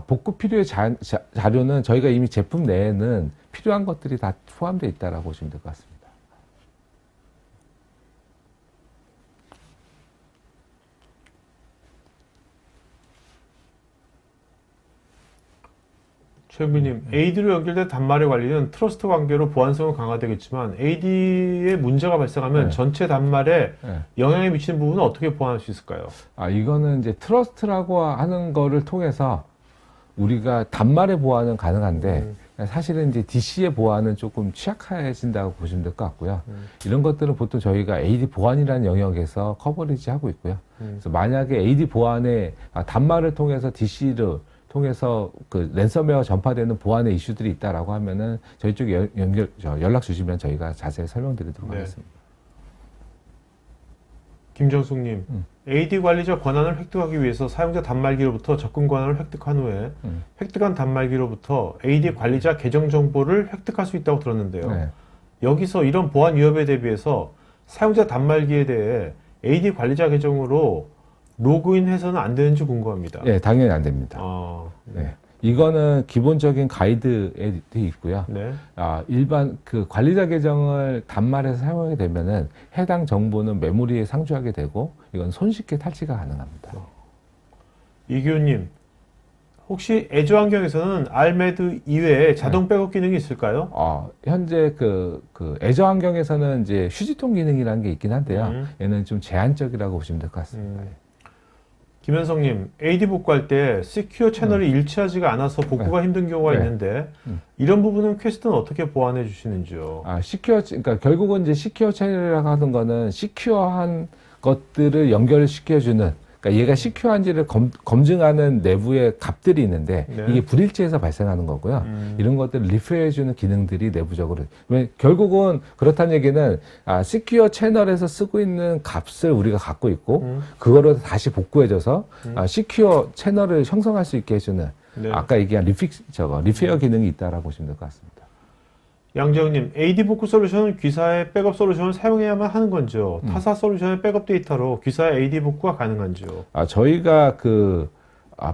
복구 필요의 자료는 저희가 이미 제품 내에는 필요한 것들이 다 포함되어 있다라고 보시면 될 것 같습니다. 최영빈님, AD로 연결된 단말의 관리는 트러스트 관계로 보안성은 강화되겠지만 AD에 문제가 발생하면 전체 단말에 영향을 미치는 부분은 어떻게 보완할 수 있을까요? 이거는 이제 트러스트라고 하는 거를 통해서 우리가 단말의 보안은 가능한데 사실은 이제 DC의 보안은 조금 취약해진다고 보시면 될 것 같고요. 이런 것들은 보통 저희가 AD 보안이라는 영역에서 커버리지 하고 있고요. 그래서 만약에 AD 보안에 단말을 통해서 DC를 통해서 그 랜섬웨어 전파되는 보안의 이슈들이 있다라고 하면은 저희 쪽에 연락 주시면 저희가 자세히 설명드리도록 하겠습니다. 김정숙님, AD 관리자 권한을 획득하기 위해서 사용자 단말기로부터 접근 권한을 획득한 후에 획득한 단말기로부터 AD 관리자 계정 정보를 획득할 수 있다고 들었는데요. 여기서 이런 보안 위협에 대비해서 사용자 단말기에 대해 AD 관리자 계정으로 로그인해서는 안 되는지 궁금합니다. 네, 당연히 안 됩니다. 이거는 기본적인 가이드에 되어 있고요. 일반 그 관리자 계정을 단말에서 사용하게 되면은 해당 정보는 메모리에 상주하게 되고 이건 손쉽게 탈취가 가능합니다. 이규님, 혹시 애저 환경에서는 RMED 이외에 자동 백업 기능이 있을까요? 현재 그 애저 환경에서는 이제 휴지통 기능이라는 게 있긴 한데요. 얘는 좀 제한적이라고 보시면 될 것 같습니다. 김현성님, AD 복구할 때 시큐어 채널이 일치하지가 않아서 복구가 힘든 경우가 있는데 이런 부분은 퀘스트는 어떻게 보완해 주시는지요? 그러니까 결국은 이제 시큐어 채널이라고 하는 거는 시큐어한 것들을 연결시켜주는, 그러니까 얘가 시큐어한지를 검증하는 내부의 값들이 있는데 이게 불일치해서 발생하는 거고요. 이런 것들을 리페어해주는 기능들이 내부적으로. 결국은 그렇다는 얘기는 시큐어 채널에서 쓰고 있는 값을 우리가 갖고 있고 그거를 다시 복구해줘서 시큐어 채널을 형성할 수 있게 해주는 아까 얘기한 리페어 기능이 있다라고 보시면 될 것 같습니다. 양재훈님, AD 복구 솔루션은 귀사의 백업 솔루션을 사용해야만 하는 건지요? 타사 솔루션의 백업 데이터로 귀사의 AD 복구가 가능한지요? 저희가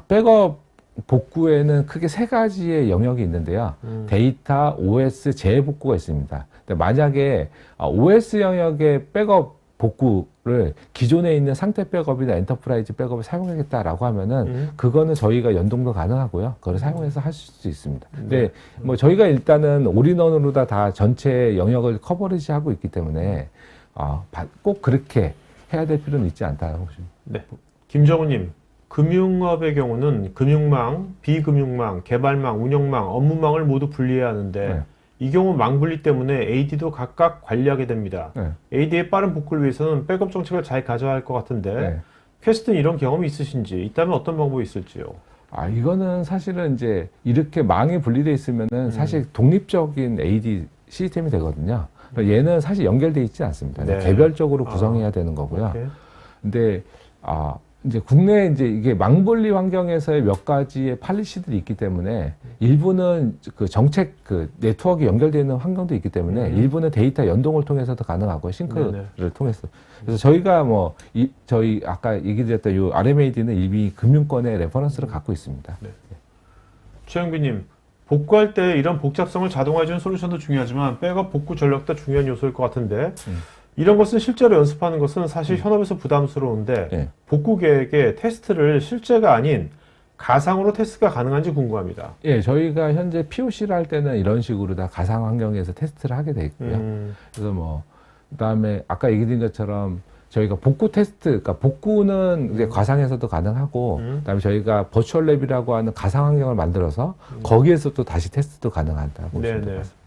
백업 복구에는 크게 세 가지의 영역이 있는데요. 데이터, OS, 재복구가 있습니다. 근데 만약에 OS 영역의 백업 복구를 기존에 있는 상태 백업이나 엔터프라이즈 백업을 사용하겠다라고 하면은 그거는 저희가 연동도 가능하고요. 그걸 사용해서 하실 수 있습니다. 근데 뭐 저희가 일단은 올인원으로 다 전체 영역을 커버리지 하고 있기 때문에 꼭 그렇게 해야 될 필요는 있지 않다고 보십니다. 김정우님, 금융업의 경우는 금융망, 비금융망, 개발망, 운영망, 업무망을 모두 분리해야 하는데 이 경우 망분리 때문에 AD도 각각 관리하게 됩니다. AD의 빠른 복구를 위해서는 백업 정책을 잘 가져야 할 것 같은데 퀘스트는 이런 경험이 있으신지, 있다면 어떤 방법이 있을지요? 이거는 사실은 이제 이렇게 망이 분리되어 있으면은 사실 독립적인 AD 시스템이 되거든요. 얘는 사실 연결되어 있지 않습니다. 개별적으로 구성해야 되는 거고요. 근데 이제 국내 이제 이게 망블리 환경에서의 몇 가지의 팔리시들이 있기 때문에 일부는 그 정책 그 네트워크 연결되어 있는 환경도 있기 때문에 일부는 데이터 연동을 통해서도 가능하고 싱크를 통해서. 그래서 저희가 뭐 저희 아까 얘기드렸던 요 RMAD는 이미 금융권의 레퍼런스를 갖고 있습니다. 네. 최영빈님, 복구할 때 이런 복잡성을 자동화해주는 솔루션도 중요하지만 백업 복구 전력도 중요한 요소일 것 같은데 이런 것은 실제로 연습하는 것은 사실 현업에서 부담스러운데 네. 복구 계획에 테스트를 실제가 아닌 가상으로 테스트가 가능한지 궁금합니다. 예, 저희가 현재 POC를 할 때는 이런 식으로 다 가상 환경에서 테스트를 하게 돼 있고요. 그래서 뭐 그다음에 아까 얘기드린 것처럼 저희가 복구 테스트, 그러니까 복구는 이제 가상에서도 가능하고, 그다음에 저희가 버추얼 랩이라고 하는 가상 환경을 만들어서 거기에서 또 다시 테스트도 가능하다고 보시면 될 것 같습니다.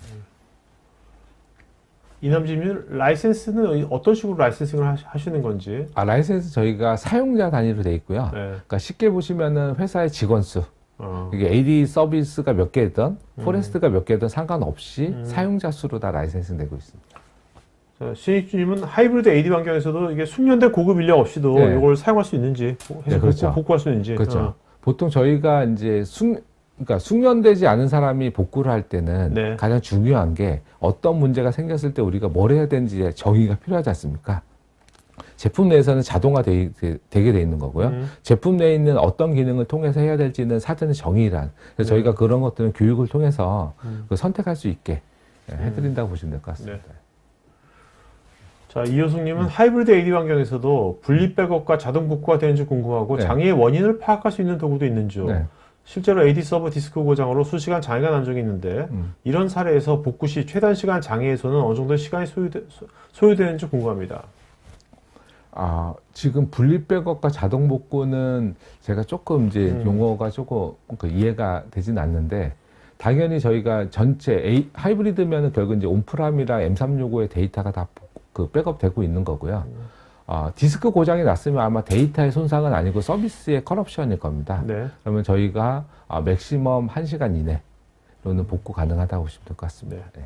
이남진님, 라이센스는 어떤 식으로 라이센싱을 하시는 건지? 라이센스 저희가 사용자 단위로 돼 있고요. 네. 그러니까 쉽게 보시면은 회사의 직원 수, 이게 AD 서비스가 몇 개든, 포레스트가 몇 개든 상관없이 사용자 수로 다 라이센싱 되고 있습니다. 자, 신익주님은 하이브리드 AD 환경에서도 이게 숙련된 고급 인력 없이도 네. 이걸 사용할 수 있는지, 네, 그렇죠. 복구할 수 있는지. 그렇죠. 보통 저희가 이제 그러니까 숙련되지 않은 사람이 복구를 할 때는 네. 가장 중요한 게 어떤 문제가 생겼을 때 우리가 뭘 해야 되는지 정의가 필요하지 않습니까? 제품 내에서는 자동화 되게 돼 있는 거고요. 제품 내에 있는 어떤 기능을 통해서 해야 될지는 사전에 정의란. 그래서 저희가 그런 것들은 교육을 통해서 선택할 수 있게 해드린다고 보시면 될 것 같습니다. 네. 자, 이효숙님은 하이브리드 AD 환경에서도 분리 백업과 자동 복구가 되는지 궁금하고 네. 장애의 원인을 파악할 수 있는 도구도 있는지요. 네. 실제로 AD 서버 디스크 고장으로 수시간 장애가 난 적이 있는데 이런 사례에서 복구 시 최단 시간 장애에서는 어느 정도 시간이 소요되는지 궁금합니다. 지금 분리 백업과 자동 복구는 제가 조금 이제 용어가 조금 이해가 되진 않는데 당연히 저희가 전체 하이브리드면은 결국 이제 온프람이랑 M365의 데이터가 다 백업 되고 있는 거고요. 디스크 고장이 났으면 아마 데이터의 손상은 아니고 서비스의 커럽션일 겁니다. 네. 그러면 저희가 맥시멈 1시간 이내로는 복구 가능하다고 보시면 될 것 같습니다. 네.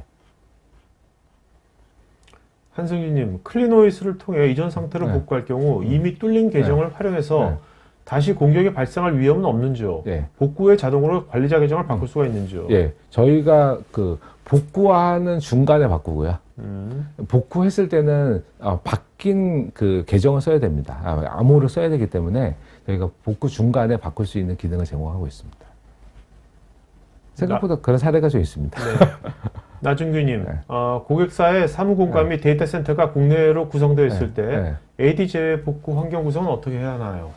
한승규님, 클린오이스를 통해 이전 상태로 네. 복구할 경우 이미 뚫린 계정을 활용해서 다시 공격이 발생할 위험은 없는지요? 네. 복구 후에 자동으로 관리자 계정을 바꿀 수가 있는지요? 예, 저희가 복구하는 중간에 바꾸고요. 복구했을 때는 바뀐 그 계정을 써야 됩니다. 암호를 써야 되기 때문에 저희가 복구 중간에 바꿀 수 있는 기능을 제공하고 있습니다. 생각보다 그런 사례가 좀 있습니다. 네. 나준규님, 네. 고객사의 사무공간 및 데이터 센터가 국내로 구성되어 있을 때 AD 제외 복구 환경 구성은 어떻게 해야 하나요?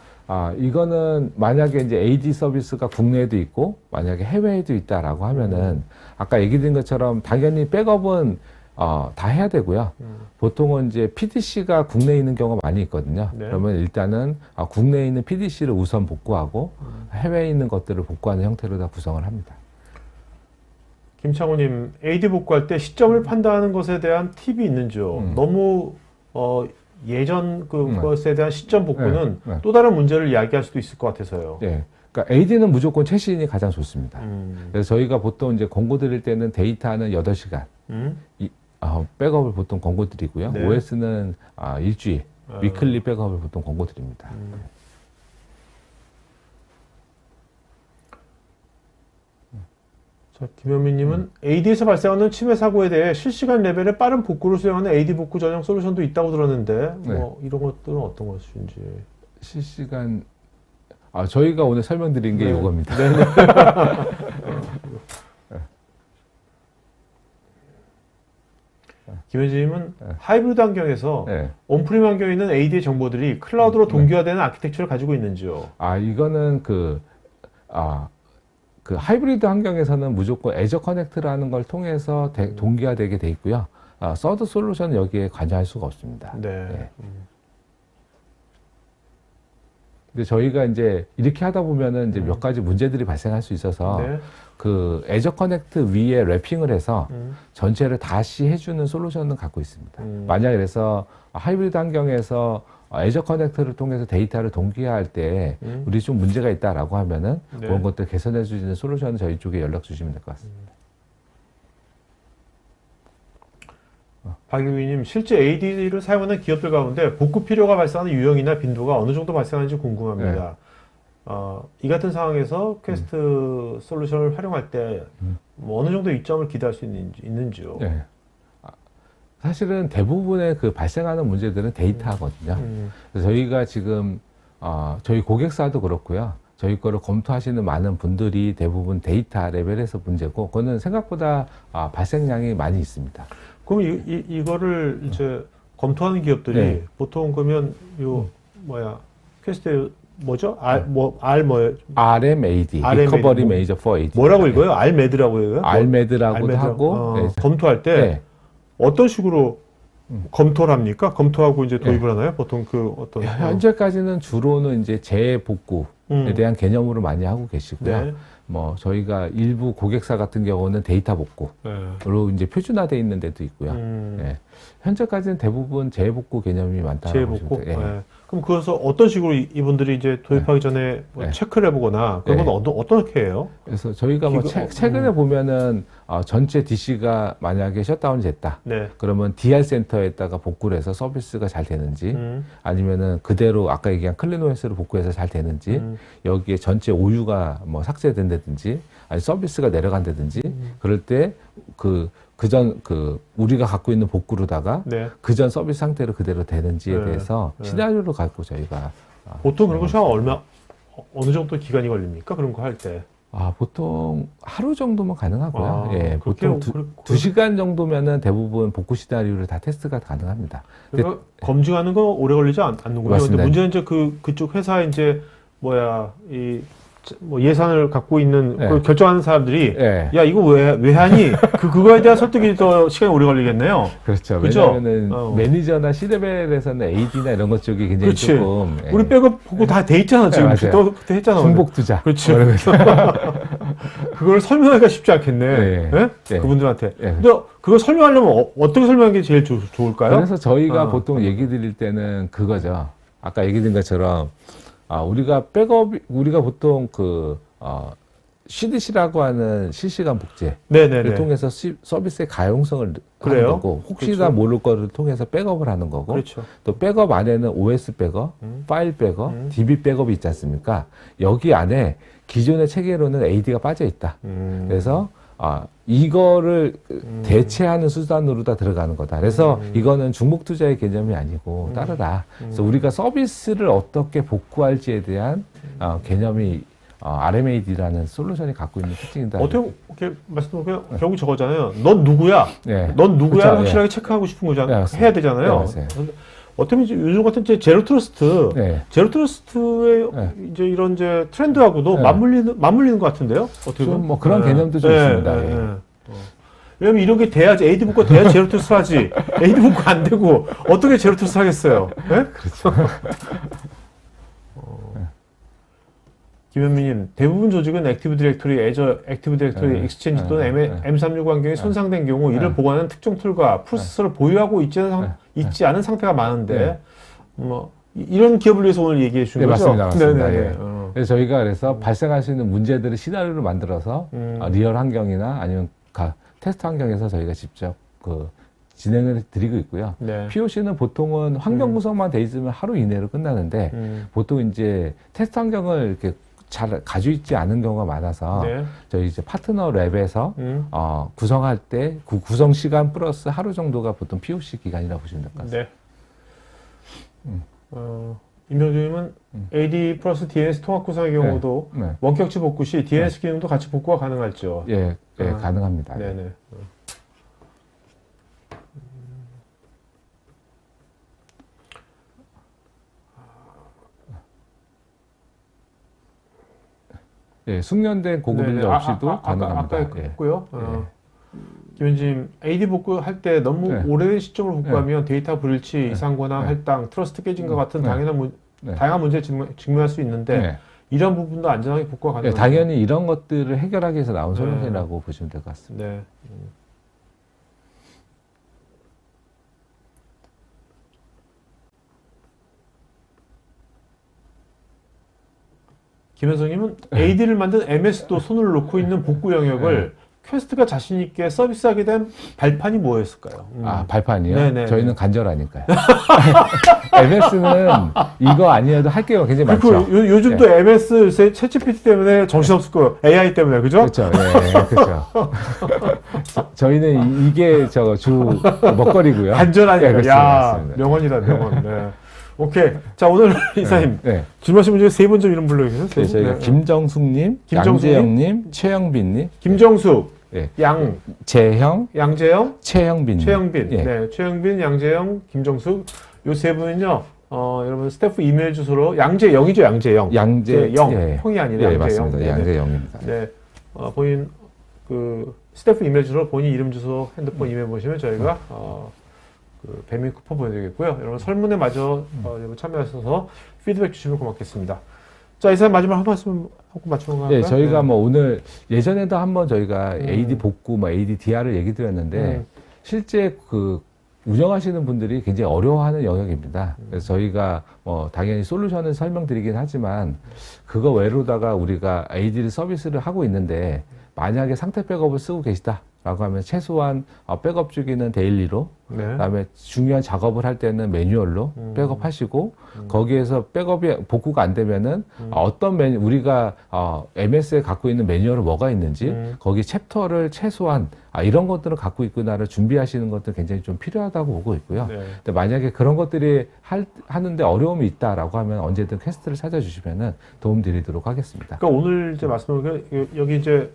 이거는 만약에 이제 AD 서비스가 국내에도 있고 만약에 해외에도 있다라고 하면은 아까 얘기 드린 것처럼 당연히 백업은 다 해야 되고요. 보통은 이제 PDC가 국내에 있는 경우가 많이 있거든요. 네. 그러면 일단은 국내에 있는 PDC를 우선 복구하고 해외에 있는 것들을 복구하는 형태로 다 구성을 합니다. 김창호님, AD 복구할 때 시점을 판단하는 것에 대한 팁이 있는지요? 너무 예전 그것에 대한 시점 복구는 또 다른 문제를 이야기할 수도 있을 것 같아서요. 네. 그러니까 AD는 무조건 최신이 가장 좋습니다. 그래서 저희가 보통 이제 권고 드릴 때는 데이터는 8시간, 백업을 보통 권고 드리고요. 네. OS는 일주일, 위클리 백업을 보통 권고 드립니다. 자, 김현민님은 AD에서 발생하는 침해 사고에 대해 실시간 레벨의 빠른 복구를 수행하는 AD 복구 전용 솔루션도 있다고 들었는데 뭐 이런 것들은 어떤 것인지. 실시간 저희가 오늘 설명드린 게 이겁니다. 김현진님은 하이브리드 환경에서 온프림 환경에 있는 AD의 정보들이 클라우드로 동기화되는 아키텍처를 가지고 있는지요? 이거는 그 하이브리드 환경에서는 무조건 애저 커넥트라는 걸 통해서 동기화되게 돼 있고요. 서드 솔루션은 여기에 관여할 수가 없습니다. 네. 근데 저희가 이제 이렇게 하다 보면은 이제 몇 가지 문제들이 발생할 수 있어서 그 애저 커넥트 위에 랩핑을 해서 전체를 다시 해주는 솔루션을 갖고 있습니다. 만약에 그래서 하이브리드 환경에서 애저 커넥터를 통해서 데이터를 동기화할 때 우리 좀 문제가 있다라고 하면은 그런 것들 개선해 주시는 솔루션은 저희 쪽에 연락 주시면 될 것 같습니다. 박유희님, 실제 AD를 사용하는 기업들 가운데 복구 필요가 발생하는 유형이나 빈도가 어느 정도 발생하는지 궁금합니다. 이 같은 상황에서 퀘스트 솔루션을 활용할 때 뭐 어느 정도 이점을 기대할 수 있는지요? 네. 사실은 대부분의 그 발생하는 문제들은 데이터거든요. 그래서 저희가 지금 저희 고객사도 그렇고요. 저희 거를 검토하시는 많은 분들이 대부분 데이터 레벨에서 문제고, 그거는 생각보다 발생량이 많이 있습니다. 그럼 이거를 이제 검토하는 기업들이 네. 보통 그러면 퀘스트 뭐죠? 뭐예요? RMAD, Recovery Manager for AD. 뭐라고 읽어요? 알메드라고 해요? 알메드라고도 하고. 네. 검토할 때 네. 어떤 식으로 검토를 합니까? 검토하고 이제 도입을 하나요? 보통 그 어떤 현재까지는 주로는 이제 재복구에 대한 개념으로 많이 하고 계시고요. 네. 뭐 저희가 일부 고객사 같은 경우는 데이터 복구로 이제 표준화되어 있는 데도 있고요. 예. 현재까지는 대부분 재복구 개념이 많다고 재복구. 보시면 돼요. 예. 그럼 그래서 어떤 식으로 이분들이 이제 도입하기 전에 뭐 체크를 해보거나 그런 건 어떻게 해요? 그래서 저희가 뭐 최근에 보면은 전체 DC가 만약에 셧다운이 됐다. 네. 그러면 DR 센터에다가 복구를 해서 서비스가 잘 되는지, 아니면은 그대로 아까 얘기한 클린OS로 복구해서 잘 되는지, 여기에 전체 오류가 뭐 삭제된다든지, 아니 서비스가 내려간다든지, 그럴 때 우리가 갖고 있는 복구로다가 그전 서비스 상태로 그대로 되는지에 대해서 시나리오를 갖고 저희가 보통 그런 거 어느 정도 기간이 걸립니까? 그런 거 할 때? 보통 하루 정도면 가능하고요. 예, 그렇게 보통 2시간 정도면은 대부분 복구 시나리오를 다 테스트가 가능합니다. 그러니까 검증하는 거 오래 걸리지 않는군요. 근데 문제는 이제 그쪽 회사 이제 뭐 예산을 갖고 있는 그 결정하는 사람들이 야 이거 왜 하니? 그거에 대한 설득이 더 시간이 오래 걸리겠네요. 그렇죠. 그죠? 왜냐하면은 매니저나 C레벨에서는 AD나 이런 것 쪽이 굉장히 그렇지. 조금 우리 백업 보고 다 돼 있잖아 지금. 또 그때 했잖아. 중복 투자. 그렇지. 그걸 설명하기가 쉽지 않겠네. 그분들한테. 근데 그걸 설명하려면 어떻게 설명하는 게 제일 좋을까요? 그래서 저희가 보통 얘기 드릴 때는 그거죠. 아까 얘기 드린 것처럼 우리가 보통 CDC라고 하는 실시간 복제를 통해서 서비스의 가용성을 하는 거고, 혹시나 모를 거를 통해서 백업을 하는 거고, 또 백업 안에는 OS 백업, 파일 백업, DB 백업이 있지 않습니까? 여기 안에 기존의 체계로는 AD가 빠져 있다. 그래서 이거를 대체하는 수단으로 다 들어가는 거다. 그래서 이거는 중복 투자의 개념이 아니고 따르다. 그래서 우리가 서비스를 어떻게 복구할지에 대한 개념이 RMAD라는 솔루션이 갖고 있는 특징이다. 어떻게 말씀드리면 결국 저거잖아요. 넌 누구야? 넌 누구야? 그렇죠. 확실하게 체크하고 싶은 거잖아요. 해야 되잖아요. 어떻게 보면 요즘 같은 제로 트러스트의 이제 이런 트렌드하고도 맞물리는 것 같은데요. 어떻게 보면 뭐 그런 개념도 좀 있습니다. 왜냐면 이런 게 돼야지 AD 복구 돼야 제로 트러스트 하지. AD 복구 안 되고 어떻게 제로 트러스트 하겠어요? 그렇죠. 김현미님, 대부분 조직은 액티브 디렉토리, 애저 액티브 디렉토리, 익스체인지 또는 M365 환경이 손상된 경우 이를 보관하는 특정 툴과 프로세서를 보유하고 있지 않은 상태가 많은데 이런 기업을 위해서 오늘 얘기해 주신 거죠? 맞습니다. 그래서 저희가 발생할 수 있는 문제들을 시나리오를 만들어서 리얼 환경이나 아니면 테스트 환경에서 저희가 직접 진행을 드리고 있고요. POC는 보통은 환경 구성만 돼 있으면 하루 이내로 끝나는데 보통 이제 테스트 환경을 이렇게 잘 가지고 있지 않은 경우가 많아서 저희 이제 파트너 랩에서 구성할 때 구성 시간 플러스 하루 정도가 보통 POC 기간이라고 보시면 될 것 같습니다. 임명주님은 AD 플러스 DNS 통합 구성의 경우도 원격치 복구 시 DNS 기능도 같이 복구가 가능할지요? 가능합니다. 네네. 숙련된 고급 인력 없이도 가능합니다. 아까 했고요. 김현진, AD 복구할 때 너무 오래된 시점으로 복구하면 데이터 불일치, 이상권한 할당, 트러스트 깨진 것 같은 다양한 문제에 직면할 수 있는데 이런 부분도 안전하게 복구가 가능합니다. 당연히 이런 것들을 해결하기 위해서 나온 솔루션이라고 보시면 될 것 같습니다. 김현성님은 AD를 만든 MS도 손을 놓고 있는 복구 영역을 퀘스트가 자신 있게 서비스하게 된 발판이 뭐였을까요? 아, 발판이요? 네네. 저희는 간절하니까요. MS는 이거 아니어도 할 게 굉장히 많죠. 요즘 또 MS 챗GPT 때문에 정신없을 거예요. AI 때문에, 그죠? 그렇죠. 예, 그렇죠. 저희는 이게 주 먹거리고요. 간절하니까. 예, 그렇죠. 야, 맞습니다. 명언이다, 명언. 네. 오케이. 자, 오늘 이사님. 네. 질문하신 분 중에 세 분 좀 이름 불러주세요. 네, 저희가 김정숙님, 김정숙님? 양재영님, 최영빈님, 김정숙, 예. 양재영, 최영빈님. 최영빈. 예. 네, 최영빈, 양재영, 김정숙. 요 세 분은요, 여러분 스태프 이메일 주소로 양재영이죠, 양재영. 영, 예. 형이 아니라 예, 양재영. 맞습니다. 네네. 양재영입니다. 네, 본인 스태프 이메일 주소로 본인 이름 주소 핸드폰 이메일 보시면 저희가 배민 쿠폰 보내드리겠고요. 여러분 설문에 마저 여러분 참여하셔서 피드백 주시면 고맙겠습니다. 자, 이사님 마지막 한 말씀 하고 마치는 건가요? 예, 저희가 뭐 오늘 예전에도 한번 저희가 AD 복구, AD DR을 얘기 드렸는데 실제 운영하시는 분들이 굉장히 어려워하는 영역입니다. 그래서 저희가 당연히 솔루션을 설명드리긴 하지만 그거 외로다가 우리가 AD 서비스를 하고 있는데 만약에 상태 백업을 쓰고 계시다라고 하면 최소한 백업 주기는 데일리로, 네. 그다음에 중요한 작업을 할 때는 매뉴얼로 백업하시고 거기에서 백업이 복구가 안 되면은 어떤 우리가 MS에 갖고 있는 매뉴얼은 뭐가 있는지 거기 챕터를 최소한 이런 것들을 갖고 있구나를 준비하시는 것도 굉장히 좀 필요하다고 보고 있고요. 네. 근데 만약에 그런 것들이 하는데 어려움이 있다라고 하면 언제든 퀘스트를 찾아주시면은 도움 드리도록 하겠습니다. 그러니까 오늘 이제 말씀드린 게 여기 이제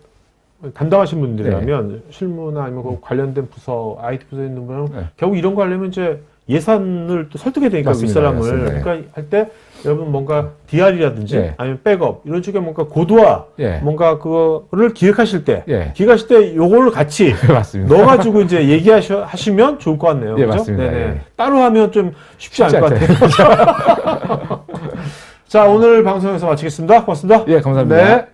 담당하신 분들이라면 실무나 아니면 그 관련된 부서, IT 부서에 있는 분은 결국 이런 거 하려면 이제 예산을 또 설득해야 되니까 맞습니다. 윗사람을. 맞습니다. 그러니까 할 때 여러분 뭔가 DR이라든지 예. 아니면 백업 이런 쪽에 뭔가 고도화 예. 뭔가 그거를 기획하실 때 예. 기획하실 때 요거를 같이 맞습니다. 넣어가지고 이제 얘기하시면 좋을 것 같네요. 예, 그죠? 맞습니다. 네네. 예. 따로 하면 좀 쉽지 않을 것 같아요. 자, 오늘 방송에서 마치겠습니다. 고맙습니다. 예, 감사합니다. 네.